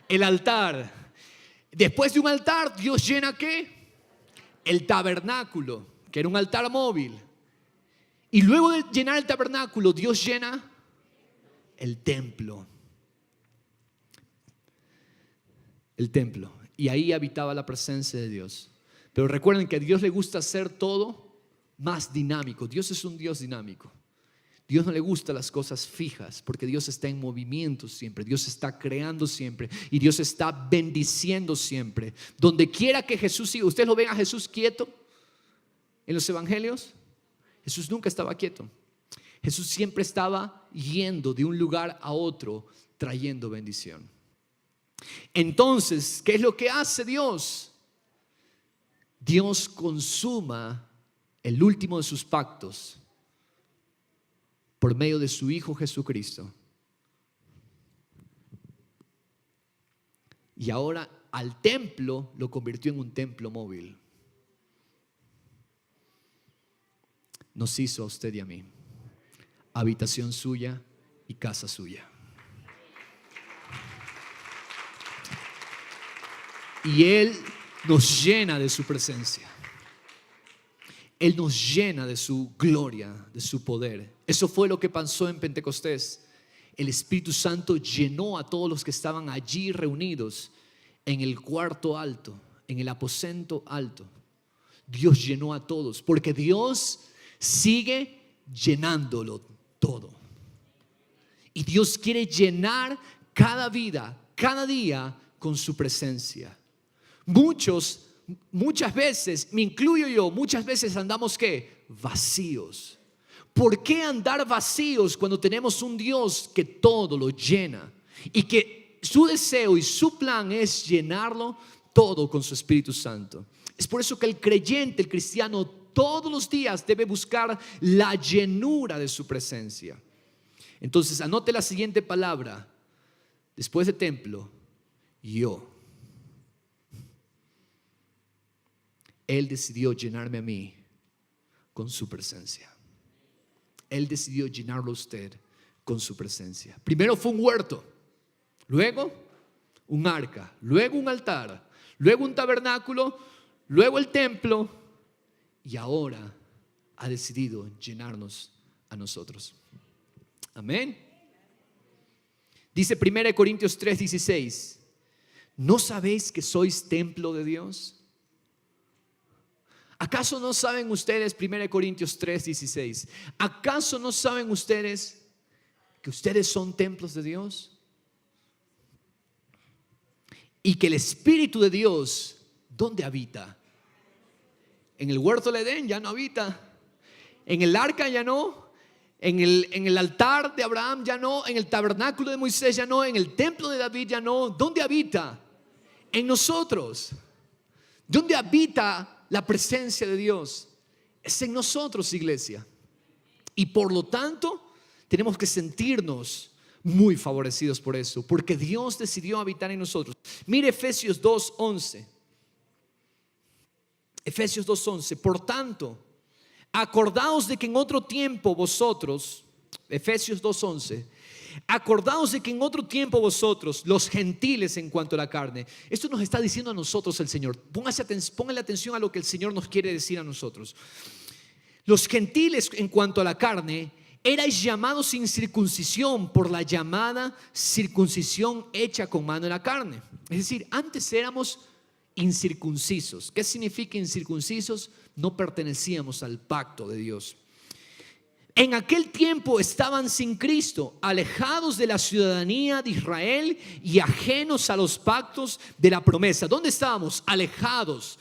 el altar. Después de un altar, Dios llena ¿qué? El tabernáculo, que era un altar móvil. Y luego de llenar el tabernáculo, Dios llena el templo. El templo. Y ahí habitaba la presencia de Dios. Pero recuerden que a Dios le gusta hacer todo más dinámico. Dios es un Dios dinámico. Dios no le gusta las cosas fijas, porque Dios está en movimiento siempre. Dios está creando siempre. Y Dios está bendiciendo siempre. Donde quiera que Jesús siga. ¿Ustedes lo ven a Jesús quieto en los evangelios? Jesús nunca estaba quieto. Jesús siempre estaba yendo de un lugar a otro, trayendo bendición. Entonces, ¿qué es lo que hace Dios? Dios consuma el último de sus pactos por medio de su Hijo Jesucristo. Y ahora al templo lo convirtió en un templo móvil. Nos hizo a usted y a mí habitación suya y casa suya. Y Él nos llena de su presencia. Él nos llena de su gloria, de su poder. Eso fue lo que pasó en Pentecostés. El Espíritu Santo llenó a todos los que estaban allí reunidos en el cuarto alto, en el aposento alto. Dios llenó a todos, porque Dios sigue llenándolo todo. Y Dios quiere llenar cada vida, cada día con su presencia. Muchas veces, me incluyo yo, muchas veces andamos ¿qué? Vacíos. ¿Por qué andar vacíos cuando tenemos un Dios que todo lo llena? Y que su deseo y su plan es llenarlo todo con su Espíritu Santo. Es por eso que el creyente, el cristiano, todos los días debe buscar la llenura de su presencia. Entonces anote la siguiente palabra después de templo: yo. Él decidió llenarme a mí con su presencia. Él decidió llenarlo a usted con su presencia. Primero fue un huerto, luego un arca, luego un altar, luego un tabernáculo, luego el templo, y ahora ha decidido llenarnos a nosotros. Amén. Dice 1 Corintios 3:16: ¿no sabéis que sois templo de Dios? ¿Acaso no saben ustedes, 1 Corintios 3:16, acaso no saben ustedes que ustedes son templos de Dios? Y que el Espíritu de Dios, ¿dónde habita? En el huerto del Edén ya no habita, en el arca ya no, en el altar de Abraham ya no, en el tabernáculo de Moisés ya no, en el templo de David ya no. ¿Dónde habita? En nosotros. ¿Dónde habita la presencia de Dios? Es en nosotros, iglesia. Y por lo tanto tenemos que sentirnos muy favorecidos por eso, porque Dios decidió habitar en nosotros. Mire Efesios 2:11. Efesios 2:11: por tanto, acordaos de que en otro tiempo vosotros, Efesios 2:11, acordaos de que en otro tiempo vosotros, los gentiles en cuanto a la carne. Esto nos está diciendo a nosotros el Señor. Póngale atención a lo que el Señor nos quiere decir a nosotros. Los gentiles en cuanto a la carne erais llamados sin circuncisión por la llamada circuncisión hecha con mano en la carne. Es decir, antes éramos incircuncisos. ¿Qué significa incircuncisos? No pertenecíamos al pacto de Dios. En aquel tiempo estaban sin Cristo, alejados de la ciudadanía de Israel y ajenos a los pactos de la promesa. ¿Dónde estábamos? Alejados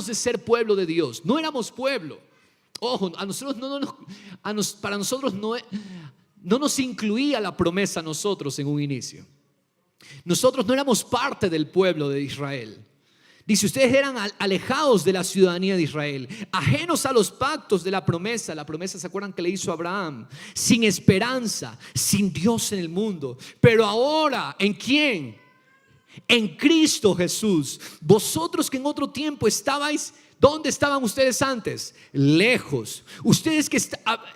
de ser pueblo de Dios. No éramos pueblo. Ojo, a nosotros para nosotros no nos incluía la promesa a nosotros en un inicio. Nosotros no éramos parte del pueblo de Israel. Dice, ustedes eran alejados de la ciudadanía de Israel, ajenos a los pactos de la promesa. La promesa, ¿se acuerdan que le hizo a Abraham? Sin esperanza, sin Dios en el mundo. Pero ahora, ¿en quién? En Cristo Jesús. Vosotros que en otro tiempo estabais, ¿dónde estaban ustedes antes? Lejos. Ustedes que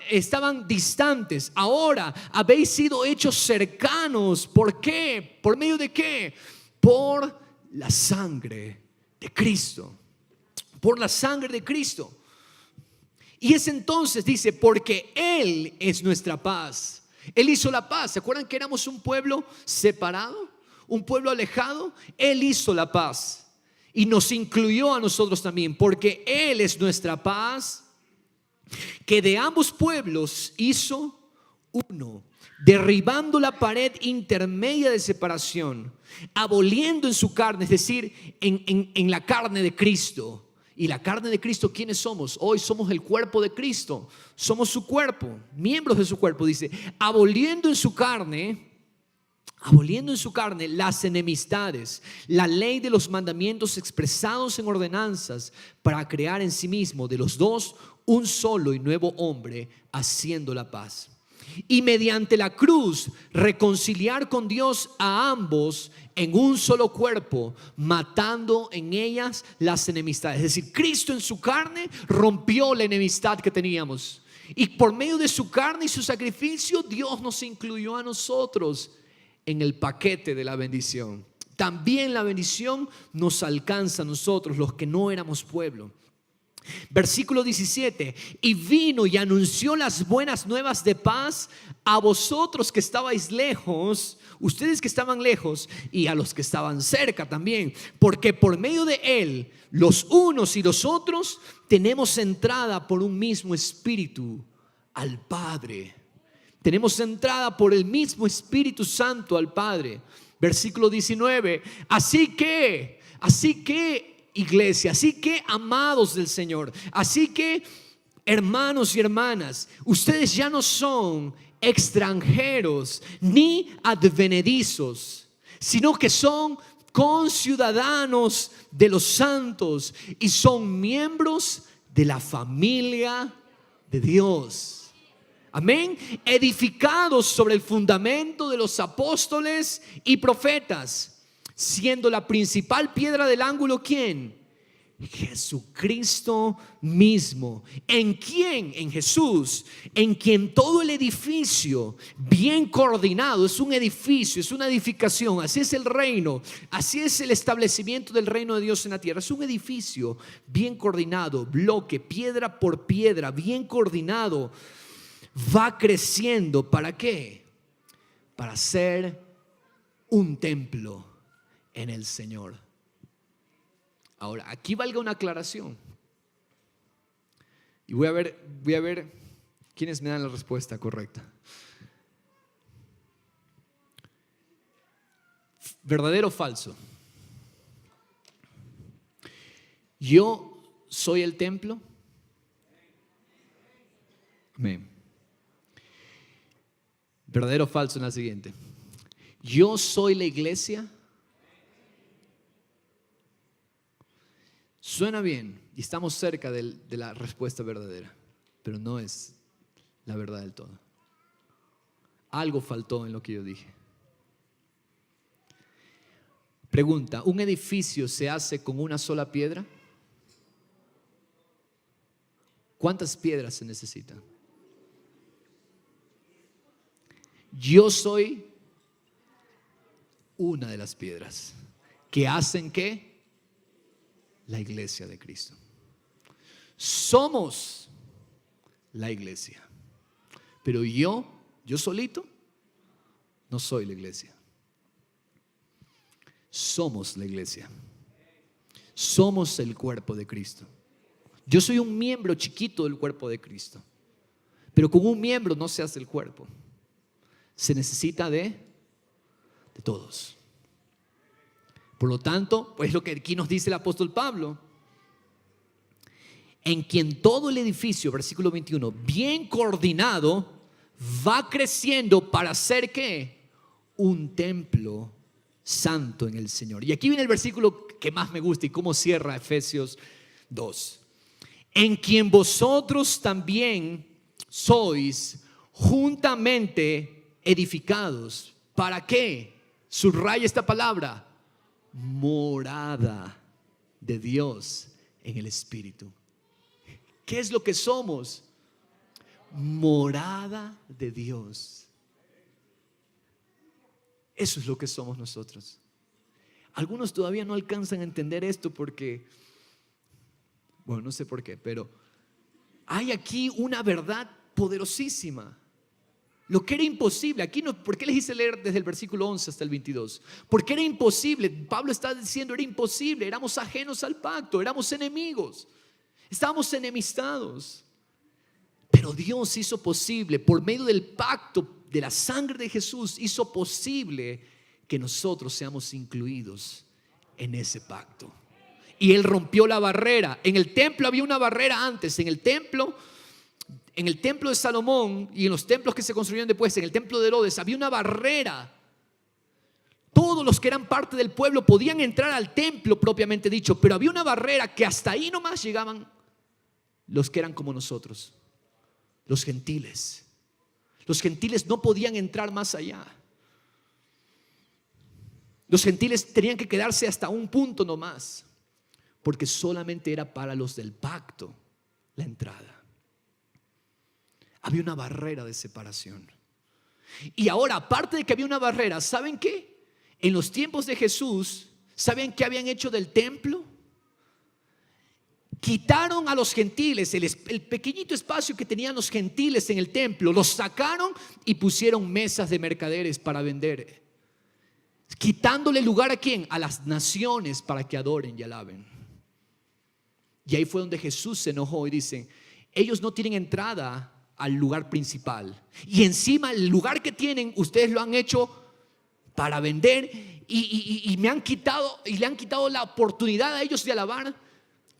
estaban distantes, ahora habéis sido hechos cercanos. ¿Por qué? ¿Por medio de qué? Por la sangre de Cristo. Por la sangre de Cristo. Y es entonces, dice, porque Él es nuestra paz. Él hizo la paz. ¿Se acuerdan que éramos un pueblo separado? Un pueblo alejado. Él hizo la paz. Y nos incluyó a nosotros también, porque Él es nuestra paz, que de ambos pueblos hizo uno, derribando la pared intermedia de separación, aboliendo en su carne, es decir, en la carne de Cristo. Y la carne de Cristo, ¿quiénes somos? Hoy somos el cuerpo de Cristo, somos su cuerpo, miembros de su cuerpo. Dice, aboliendo en su carne las enemistades, la ley de los mandamientos expresados en ordenanzas, para crear en sí mismo de los dos un solo y nuevo hombre, haciendo la paz. Y mediante la cruz reconciliar con Dios a ambos en un solo cuerpo, matando en ellas las enemistades. Es decir, Cristo en su carne rompió la enemistad que teníamos, y por medio de su carne y su sacrificio, Dios nos incluyó a nosotros en el paquete de la bendición. También la bendición nos alcanza a nosotros, los que no éramos pueblo. Versículo 17: y vino y anunció las buenas nuevas de paz a vosotros que estabais lejos, ustedes que estaban lejos, y a los que estaban cerca también, porque por medio de Él, los unos y los otros, tenemos entrada por un mismo Espíritu al Padre. Tenemos entrada por el mismo Espíritu Santo al Padre. Versículo 19: así que iglesia, así que amados del Señor, así que hermanos y hermanas, ustedes ya no son extranjeros ni advenedizos, sino que son conciudadanos de los santos y son miembros de la familia de Dios. Amén. Edificados sobre el fundamento de los apóstoles y profetas, siendo la principal piedra del ángulo, ¿quién? Jesucristo mismo. ¿En quién? En Jesús, en quien todo el edificio bien coordinado, es un edificio, es una edificación, así es el reino, así es el establecimiento del reino de Dios en la tierra, es un edificio bien coordinado, bloque, piedra por piedra, bien coordinado, va creciendo. ¿Para qué? Para ser un templo en el Señor. Ahora, aquí valga una aclaración. Y voy a ver quiénes me dan la respuesta correcta. ¿Verdadero o falso? ¿Yo soy el templo? Amén. ¿Verdadero o falso en la siguiente? ¿Yo soy la iglesia? Suena bien y estamos cerca de la respuesta verdadera, pero no es la verdad del todo. Algo faltó en lo que yo dije. Pregunta: ¿un edificio se hace con una sola piedra? ¿Cuántas piedras se necesitan? Yo soy una de las piedras que hacen ¿qué? La iglesia de Cristo. Somos la iglesia, pero yo solito no soy la iglesia. Somos la iglesia. Somos el cuerpo de Cristo. Yo soy un miembro chiquito del cuerpo de Cristo, pero con un miembro no se hace el cuerpo. Se necesita de todos. Por lo tanto, pues lo que aquí nos dice el apóstol Pablo, en quien todo el edificio, versículo 21, bien coordinado, va creciendo para ser ¿qué? Un templo santo en el Señor. Y aquí viene el versículo que más me gusta y cómo cierra Efesios 2. En quien vosotros también sois juntamente edificados. ¿Para qué? Subraya esta palabra: morada de Dios en el Espíritu. ¿Qué es lo que somos? Morada de Dios. Eso es lo que somos nosotros. Algunos todavía no alcanzan a entender esto porque, bueno, no sé por qué, pero hay aquí una verdad poderosísima. Lo que era imposible, aquí no, ¿por qué les hice leer desde el versículo 11 hasta el 22? Porque era imposible. Pablo está diciendo era imposible, éramos ajenos al pacto, éramos enemigos, estábamos enemistados. Pero Dios hizo posible, por medio del pacto de la sangre de Jesús, hizo posible que nosotros seamos incluidos en ese pacto. Y Él rompió la barrera. En el templo había una barrera antes, en el templo de Salomón y en los templos que se construyeron después, en el templo de Herodes, había una barrera. Todos los que eran parte del pueblo podían entrar al templo propiamente dicho, pero había una barrera que hasta ahí nomás llegaban los que eran como nosotros, los gentiles. Los gentiles no podían entrar más allá. Los gentiles tenían que quedarse hasta un punto nomás, porque solamente era para los del pacto la entrada. Había una barrera de separación. Y ahora, aparte de que había una barrera, ¿saben qué? En los tiempos de Jesús, ¿saben qué habían hecho del templo? Quitaron a los gentiles, el pequeñito espacio que tenían los gentiles en el templo, los sacaron y pusieron mesas de mercaderes para vender, quitándole lugar ¿a quién? A las naciones para que adoren y alaben. Y ahí fue donde Jesús se enojó y dice: ellos no tienen entrada al lugar principal, y encima el lugar que tienen ustedes lo han hecho para vender y me han quitado y le han quitado la oportunidad a ellos de alabar.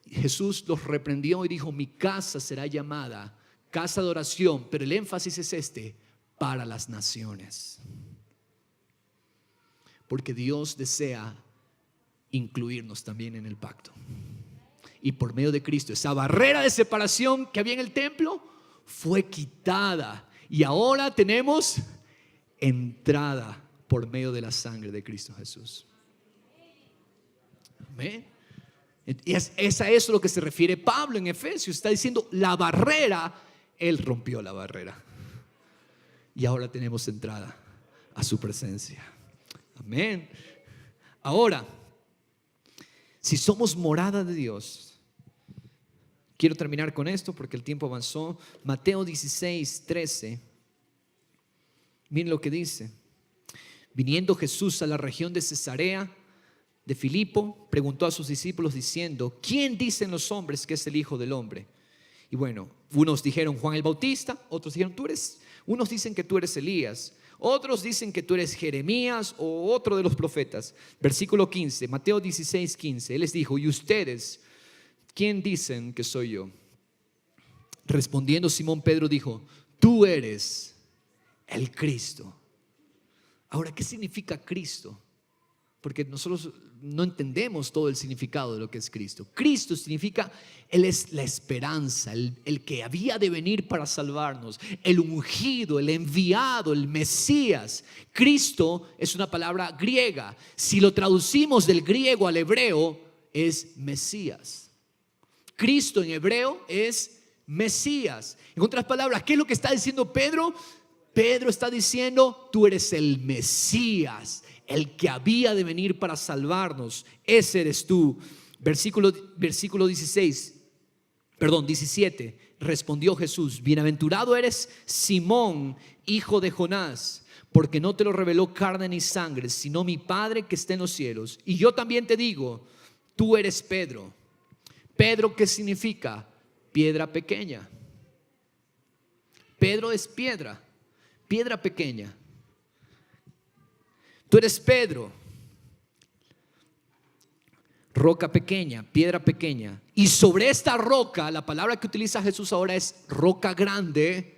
Jesús los reprendió y dijo: mi casa será llamada casa de oración, pero el énfasis es para las naciones, porque Dios desea incluirnos también en el pacto. Y por medio de Cristo, esa barrera de separación que había en el templo fue quitada. Y ahora tenemos entrada por medio de la sangre de Cristo Jesús. Amén. Y es a eso lo que se refiere Pablo en Efesios. Está diciendo la barrera, Él rompió la barrera. Y ahora tenemos entrada a su presencia. Amén. Ahora, si somos morada de Dios, quiero terminar con esto porque el tiempo avanzó. Mateo 16:13. Miren lo que dice. Viniendo Jesús a la región de Cesarea de Filipo, preguntó a sus discípulos diciendo: ¿quién dicen los hombres que es el Hijo del Hombre? Y bueno, unos dijeron Juan el Bautista, otros dijeron unos dicen que tú eres Elías, otros dicen que tú eres Jeremías o otro de los profetas. Versículo 15, Mateo 16:15. Él les dijo: ¿y ustedes quién dicen que soy yo? Respondiendo Simón Pedro dijo: tú eres el Cristo. Ahora, ¿qué significa Cristo? Porque nosotros no entendemos todo el significado de lo que es Cristo. Cristo significa, Él es la esperanza, el que había de venir para salvarnos, el ungido, el enviado, el Mesías. Cristo es una palabra griega. Si lo traducimos del griego al hebreo, es Mesías. Cristo en hebreo es Mesías. En otras palabras, ¿qué es lo que está diciendo Pedro? Pedro está diciendo: tú eres el Mesías, el que había de venir para salvarnos. Ese eres tú. Versículo 17. Respondió Jesús: bienaventurado eres Simón, hijo de Jonás, porque no te lo reveló carne ni sangre, sino mi Padre que está en los cielos. Y yo también te digo: tú eres Pedro. Pedro, ¿qué significa? Piedra pequeña. Pedro es piedra pequeña. Tú eres Pedro, roca pequeña, piedra pequeña. Y sobre esta roca, la palabra que utiliza Jesús ahora es roca grande.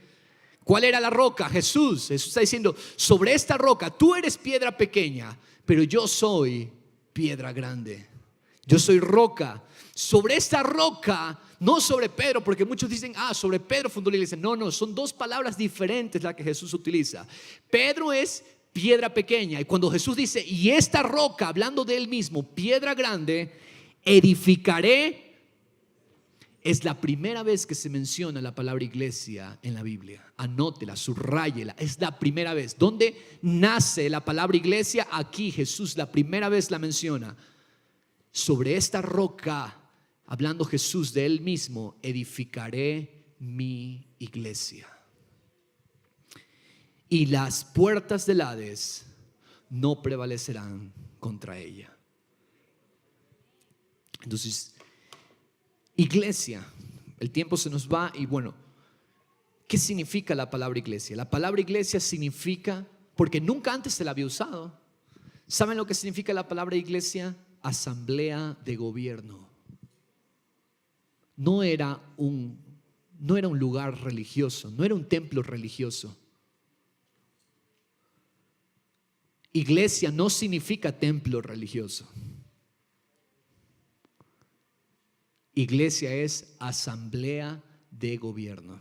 ¿Cuál era la roca? Jesús. Jesús está diciendo: sobre esta roca, tú eres piedra pequeña, pero yo soy piedra grande. Yo soy roca. Sobre esta roca, no sobre Pedro, porque muchos dicen: sobre Pedro fundó la iglesia. No, son dos palabras diferentes las que Jesús utiliza. Pedro es piedra pequeña, y cuando Jesús dice: y esta roca, hablando de él mismo, piedra grande, edificaré, es la primera vez que se menciona la palabra iglesia en la Biblia. Anótela, subráyela, es la primera vez. ¿Dónde nace la palabra iglesia? Aquí Jesús la primera vez la menciona. Sobre esta roca, hablando Jesús de él mismo, edificaré mi iglesia. Y las puertas del Hades no prevalecerán contra ella. Entonces, iglesia, el tiempo se nos va y bueno, ¿qué significa la palabra iglesia? La palabra iglesia significa, porque nunca antes se la había usado. ¿Saben lo que significa la palabra iglesia? Asamblea de gobierno. No era un lugar religioso, no era un templo religioso. Iglesia no significa templo religioso. Iglesia es asamblea de gobierno.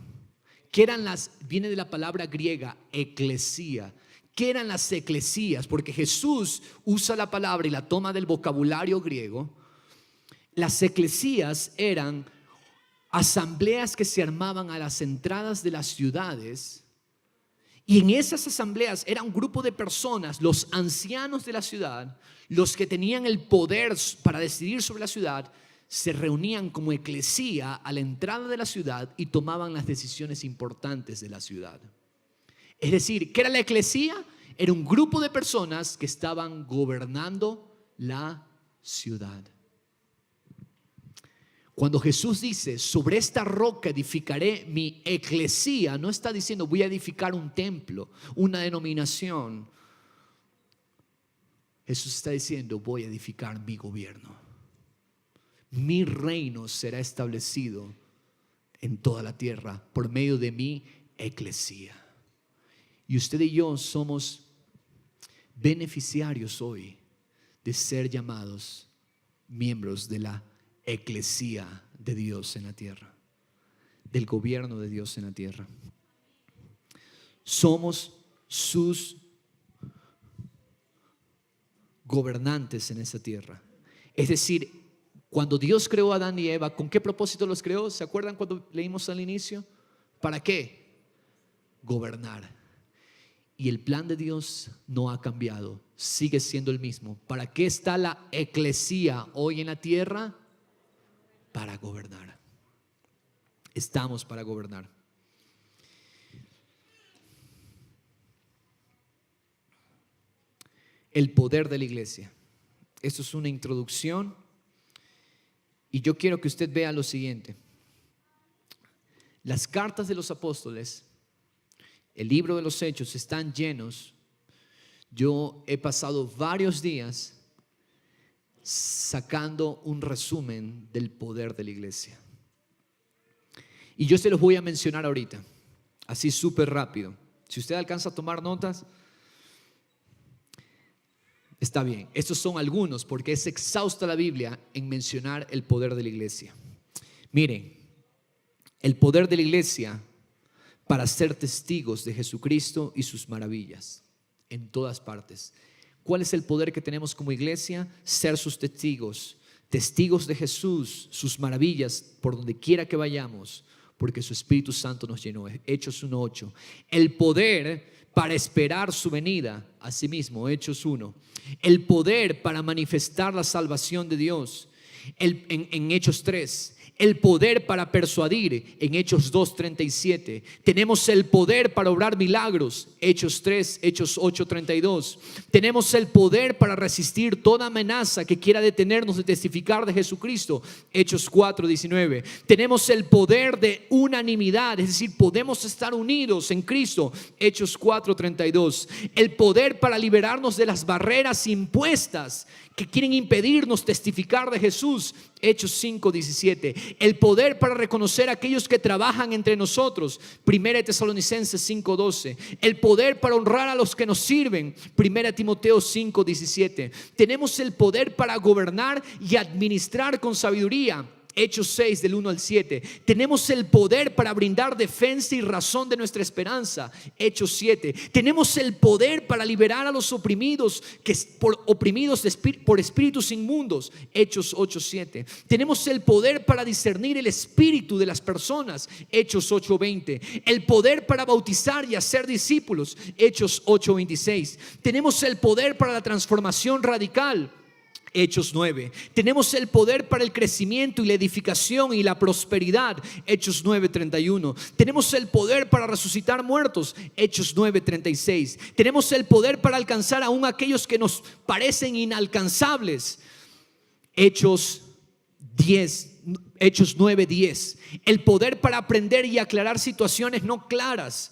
¿Qué eran viene de la palabra griega eclesía. ¿Qué eran las eclesías? Porque Jesús usa la palabra y la toma del vocabulario griego. Las eclesías eran asambleas que se armaban a las entradas de las ciudades. Y en esas asambleas era un grupo de personas, los ancianos de la ciudad, los que tenían el poder para decidir sobre la ciudad, se reunían como eclesía a la entrada de la ciudad y tomaban las decisiones importantes de la ciudad. Es decir, ¿qué era la eclesía? Era un grupo de personas que estaban gobernando la ciudad. Cuando Jesús dice: sobre esta roca edificaré mi eclesía, no está diciendo voy a edificar un templo, una denominación. Jesús está diciendo: voy a edificar mi gobierno. Mi reino será establecido en toda la tierra por medio de mi eclesía. Y usted y yo somos beneficiarios hoy de ser llamados miembros de la eclesía de Dios en la tierra, del gobierno de Dios en la tierra. Somos sus gobernantes en esa tierra. Es decir, cuando Dios creó a Adán y Eva, ¿con qué propósito los creó? ¿Se acuerdan cuando leímos al inicio? ¿Para qué? Gobernar. Y el plan de Dios no ha cambiado, sigue siendo el mismo. ¿Para qué está la eclesía hoy en la tierra? Para gobernar. Estamos para gobernar. El poder de la iglesia. Esto es una introducción y yo quiero que usted vea lo siguiente. Las cartas de los apóstoles, el libro de los Hechos están llenos. Yo he pasado varios días sacando un resumen del poder de la iglesia. Y yo se los voy a mencionar ahorita, así súper rápido. Si usted alcanza a tomar notas, está bien. Estos son algunos porque es exhausta la Biblia en mencionar el poder de la iglesia. Miren, el poder de la iglesia para ser testigos de Jesucristo y sus maravillas en todas partes. ¿Cuál es el poder que tenemos como iglesia? Ser sus testigos, testigos de Jesús, sus maravillas por donde quiera que vayamos, porque su Espíritu Santo nos llenó. Hechos 1:8. El poder para esperar su venida, asimismo, Hechos 1. El poder para manifestar la salvación de Dios, en Hechos 3. El poder para persuadir, en Hechos 2:37. Tenemos el poder para obrar milagros, Hechos 3, Hechos 8:32. Tenemos el poder para resistir toda amenaza que quiera detenernos de testificar de Jesucristo, Hechos 4:19. Tenemos el poder de unanimidad, es decir, podemos estar unidos en Cristo, Hechos 4:32. El poder para liberarnos de las barreras impuestas que quieren impedirnos testificar de Jesús, Hechos 5:17. El poder para reconocer a aquellos que trabajan entre nosotros, 1 Tesalonicenses 5:12. El poder para honrar a los que nos sirven, 1 Timoteo 5:17. Tenemos el poder para gobernar y administrar con sabiduría, Hechos 6 del 1 al 7. Tenemos el poder para brindar defensa y razón de nuestra esperanza, Hechos 7. Tenemos el poder para liberar a los oprimidos, por espíritus inmundos, Hechos 8:7. Tenemos el poder para discernir el espíritu de las personas, Hechos 8:20. El poder para bautizar y hacer discípulos, Hechos 8:26. Tenemos el poder para la transformación radical, Hechos 9. Tenemos el poder para el crecimiento y la edificación y la prosperidad, Hechos 9:31. Tenemos el poder para resucitar muertos, Hechos 9:36. Tenemos el poder para alcanzar aún aquellos que nos parecen inalcanzables, Hechos 9:10. El poder para aprender y aclarar situaciones no claras,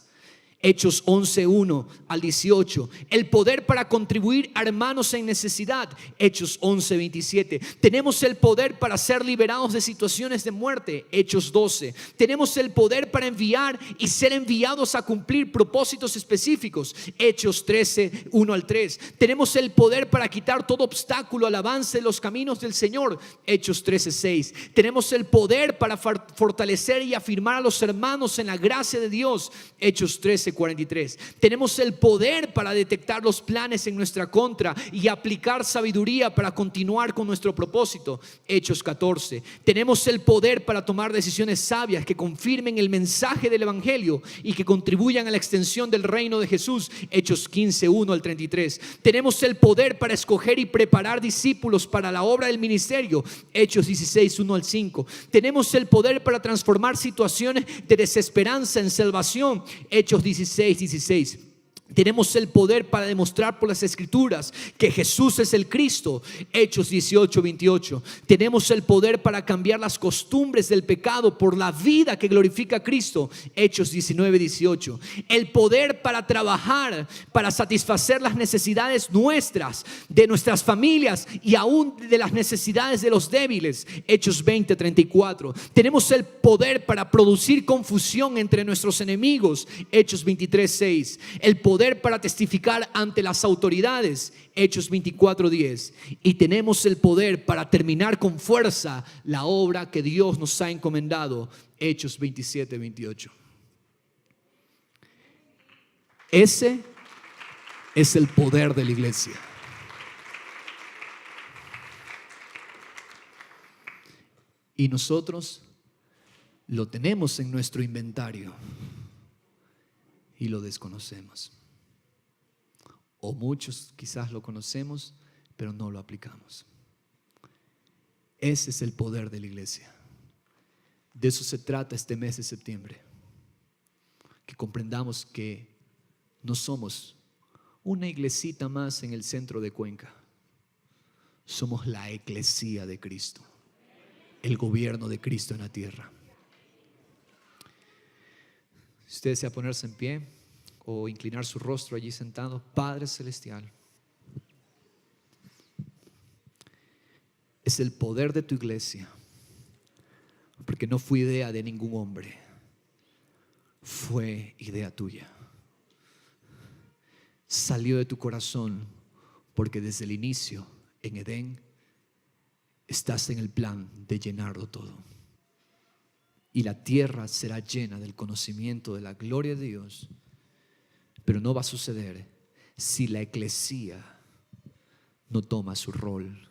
Hechos 11:1 al 18. El poder para contribuir a hermanos en necesidad, Hechos 11:27. Tenemos el poder para ser liberados de situaciones de muerte, Hechos 12. Tenemos el poder para enviar y ser enviados a cumplir propósitos específicos, Hechos 13:1 al 3. Tenemos el poder para quitar todo obstáculo al avance de los caminos del Señor, Hechos 13:6. Tenemos el poder para fortalecer y afirmar a los hermanos en la gracia de Dios, Hechos 13:43. Tenemos el poder para detectar los planes en nuestra contra y aplicar sabiduría para continuar con nuestro propósito, Hechos 14. Tenemos el poder para tomar decisiones sabias que confirmen el mensaje del evangelio y que contribuyan a la extensión del reino de Jesús, Hechos 15:1 al 33. Tenemos el poder para escoger y preparar discípulos para la obra del ministerio, Hechos 16:1 al 5. Tenemos el poder para transformar situaciones de desesperanza en salvación, Hechos 16:16. Tenemos el poder para demostrar por las Escrituras que Jesús es el Cristo, Hechos 18:28. Tenemos el poder para cambiar las costumbres del pecado por la vida que glorifica a Cristo, Hechos 19:18. El poder para trabajar, para satisfacer las necesidades nuestras, de nuestras familias y aún de las necesidades de los débiles, Hechos 20:34. Tenemos el poder para producir confusión entre nuestros enemigos, Hechos 23:6. El poder poder para testificar ante las autoridades, Hechos 24:10. Y tenemos el poder para terminar con fuerza la obra que Dios nos ha encomendado, Hechos 27:28. Ese es el poder de la iglesia. Y nosotros lo tenemos en nuestro inventario y lo desconocemos. O muchos quizás lo conocemos, pero no lo aplicamos. Ese es el poder de la iglesia. De eso se trata este mes de septiembre. Que comprendamos que no somos una iglesita más en el centro de Cuenca. Somos la eclesía de Cristo, el gobierno de Cristo en la tierra. Si usted desea ponerse en pie o inclinar su rostro allí sentado. Padre celestial, es el poder de tu iglesia, porque no fue idea de ningún hombre, fue idea tuya. Salió de tu corazón porque desde el inicio en Edén estás en el plan de llenarlo todo. Y la tierra será llena del conocimiento de la gloria de Dios. Pero no va a suceder si la eclesía no toma su rol.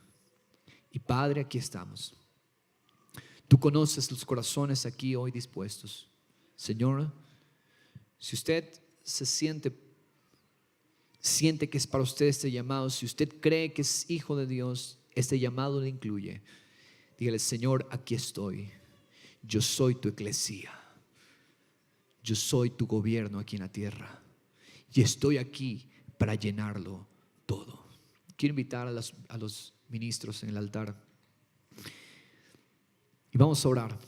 Y Padre, aquí estamos. Tú conoces los corazones aquí hoy dispuestos. Señor, si usted se siente que es para usted este llamado, si usted cree que es hijo de Dios, este llamado le incluye. Dígale: Señor, aquí estoy. Yo soy tu eclesía. Yo soy tu gobierno aquí en la tierra. Y estoy aquí para llenarlo todo. Quiero invitar a los ministros en el altar. Y vamos a orar.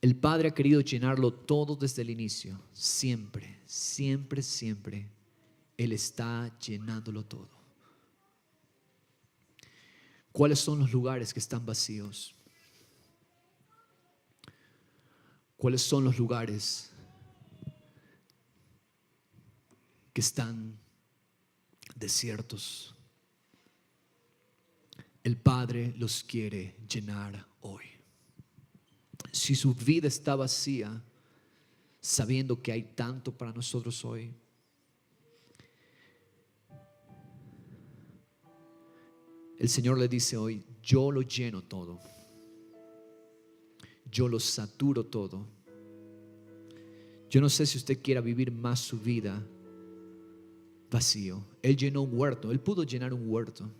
El Padre ha querido llenarlo todo desde el inicio. Siempre, siempre, siempre Él está llenándolo todo. ¿Cuáles son los lugares que están vacíos? ¿Cuáles son los lugares que están desiertos? El Padre los quiere llenar hoy. Si su vida está vacía, sabiendo que hay tanto para nosotros hoy, el Señor le dice hoy: yo lo lleno todo. Yo lo saturo todo. Yo no sé si usted quiera vivir más su vida vacío. Él llenó un huerto. Él pudo llenar un huerto.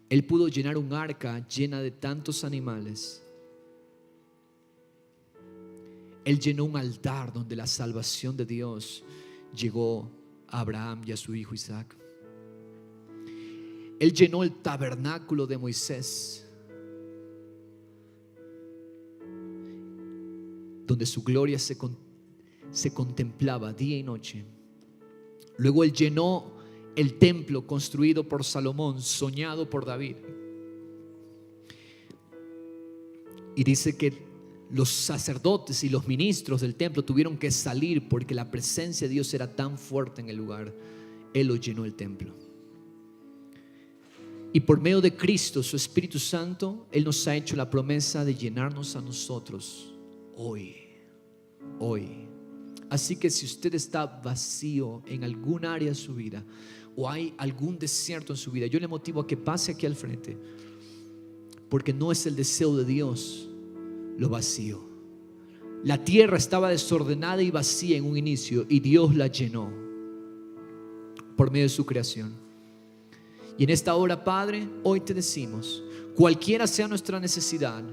Él pudo llenar un arca llena de tantos animales. Él llenó un altar donde la salvación de Dios llegó a Abraham y a su hijo Isaac. Él llenó el tabernáculo de Moisés, donde su gloria se contemplaba día y noche. Luego Él llenó el templo construido por Salomón, soñado por David. Y dice que los sacerdotes y los ministros del templo tuvieron que salir porque la presencia de Dios era tan fuerte en el lugar. Él lo llenó el templo. Y por medio de Cristo, su Espíritu Santo, Él nos ha hecho la promesa de llenarnos a nosotros hoy. Así que si usted está vacío en algún área de su vida, o hay algún desierto en su vida, yo le motivo a que pase aquí al frente, porque no es el deseo de Dios lo vacío. La tierra estaba desordenada y vacía en un inicio, y Dios la llenó por medio de su creación. Y en esta hora, Padre, hoy te decimos, cualquiera sea nuestra necesidad,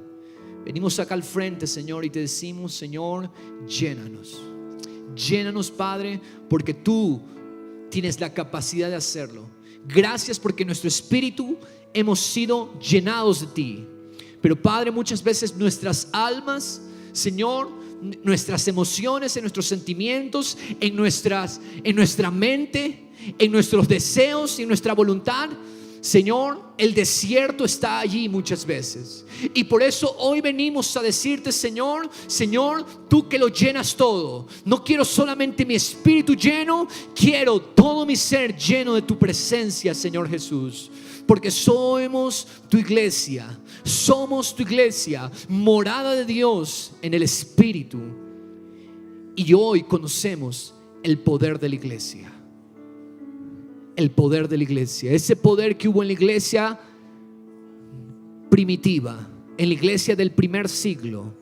venimos acá al frente, Señor, y te decimos: Señor, llénanos, Padre, porque tú tienes la capacidad de hacerlo. Gracias porque nuestro espíritu hemos sido llenados de ti. Pero, Padre, muchas veces nuestras almas, Señor, nuestras emociones, en nuestros sentimientos, en nuestra mente, en nuestros deseos y en nuestra voluntad, Señor, el desierto está allí muchas veces. Y por eso hoy venimos a decirte, Señor, tú que lo llenas todo. No quiero solamente mi espíritu lleno, quiero todo mi ser lleno de tu presencia, Señor Jesús. Porque somos tu iglesia, morada de Dios en el Espíritu. Y hoy conocemos el poder de la iglesia. El poder de la iglesia, ese poder que hubo en la iglesia primitiva, en la iglesia del primer siglo,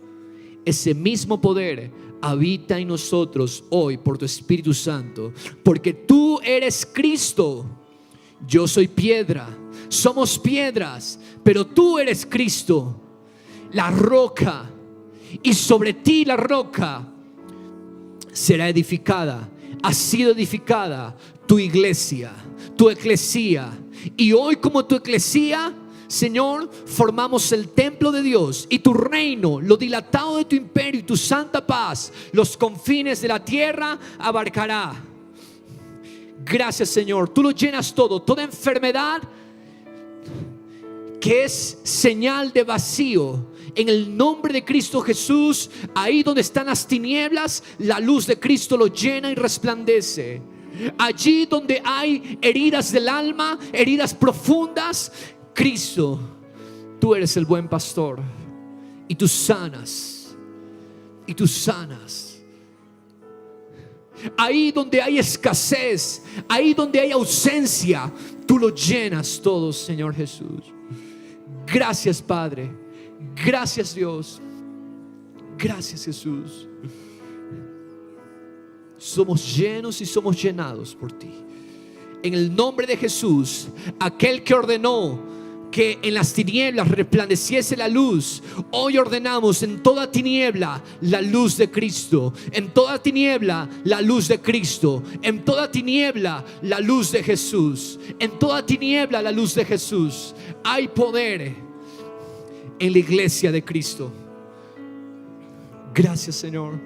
ese mismo poder habita en nosotros hoy por tu Espíritu Santo, porque tú eres Cristo. Yo soy piedra, somos piedras, pero tú eres Cristo, la roca, y sobre ti la roca será edificada, ha sido edificada tu iglesia, tu eclesía. Y hoy, como tu eclesía, Señor, formamos el templo de Dios y tu reino, lo dilatado de tu imperio y tu santa paz, los confines de la tierra abarcará. Gracias, Señor, tú lo llenas todo. Toda enfermedad que es señal de vacío, en el nombre de Cristo Jesús, ahí donde están las tinieblas, la luz de Cristo lo llena y resplandece. Allí donde hay heridas del alma, heridas profundas, Cristo, tú eres el buen pastor y tú sanas, Ahí donde hay escasez, ahí donde hay ausencia, tú lo llenas todo, Señor Jesús. Gracias, Padre. Gracias, Dios. Gracias, Jesús. Somos llenos y somos llenados por ti. En el nombre de Jesús, aquel que ordenó que en las tinieblas resplandeciese la luz, hoy ordenamos en toda tiniebla la luz de Cristo. En toda tiniebla la luz de Cristo. En toda tiniebla la luz de Jesús. En toda tiniebla la luz de Jesús. Hay poder en la iglesia de Cristo. Gracias, Señor.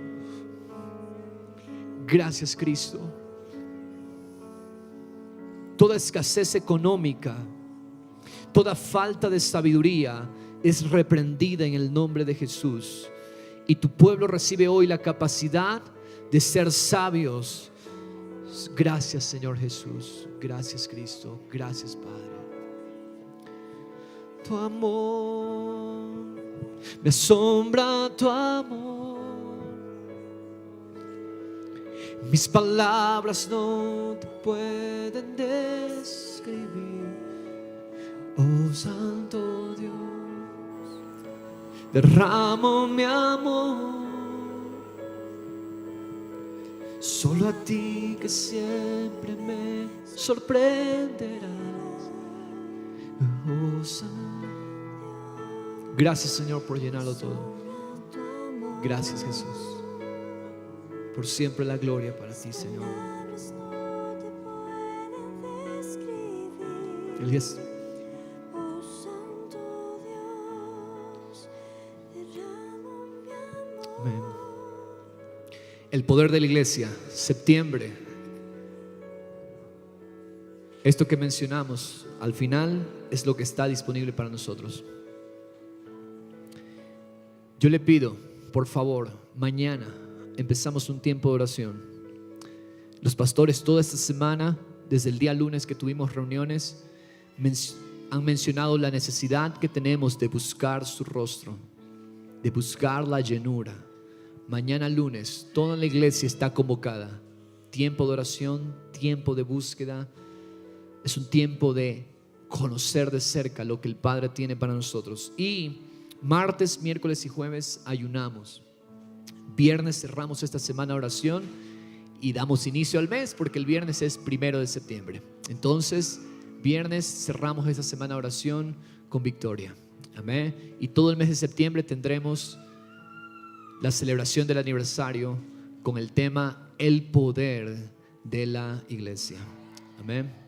Gracias, Cristo. Toda escasez económica, toda falta de sabiduría es reprendida en el nombre de Jesús. Y tu pueblo recibe hoy la capacidad de ser sabios. Gracias, Señor Jesús. Gracias, Cristo. Gracias, Padre. Tu amor me asombra, tu amor. Mis palabras no te pueden describir. Oh Santo Dios, derramo mi amor solo a ti, que siempre me sorprenderás. Oh Santo. Gracias, Señor, por llenarlo todo. Gracias, Jesús. Por siempre la gloria para ti, Señor. Feliz. Amén. El poder de la iglesia, septiembre. Esto que mencionamos al final es lo que está disponible para nosotros. Yo le pido, por favor, mañana empezamos un tiempo de oración. Los pastores toda esta semana, desde el día lunes que tuvimos reuniones, han mencionado la necesidad que tenemos de buscar su rostro, de buscar la llenura. Mañana lunes, toda la iglesia está convocada. Tiempo de oración, tiempo de búsqueda. Es un tiempo de conocer de cerca lo que el Padre tiene para nosotros. Y martes, miércoles y jueves ayunamos. Viernes cerramos esta semana de oración y damos inicio al mes, porque el viernes es 1 de septiembre. Entonces, viernes cerramos esta semana de oración con victoria. Amén. Y todo el mes de septiembre tendremos la celebración del aniversario con el tema El poder de la iglesia. Amén.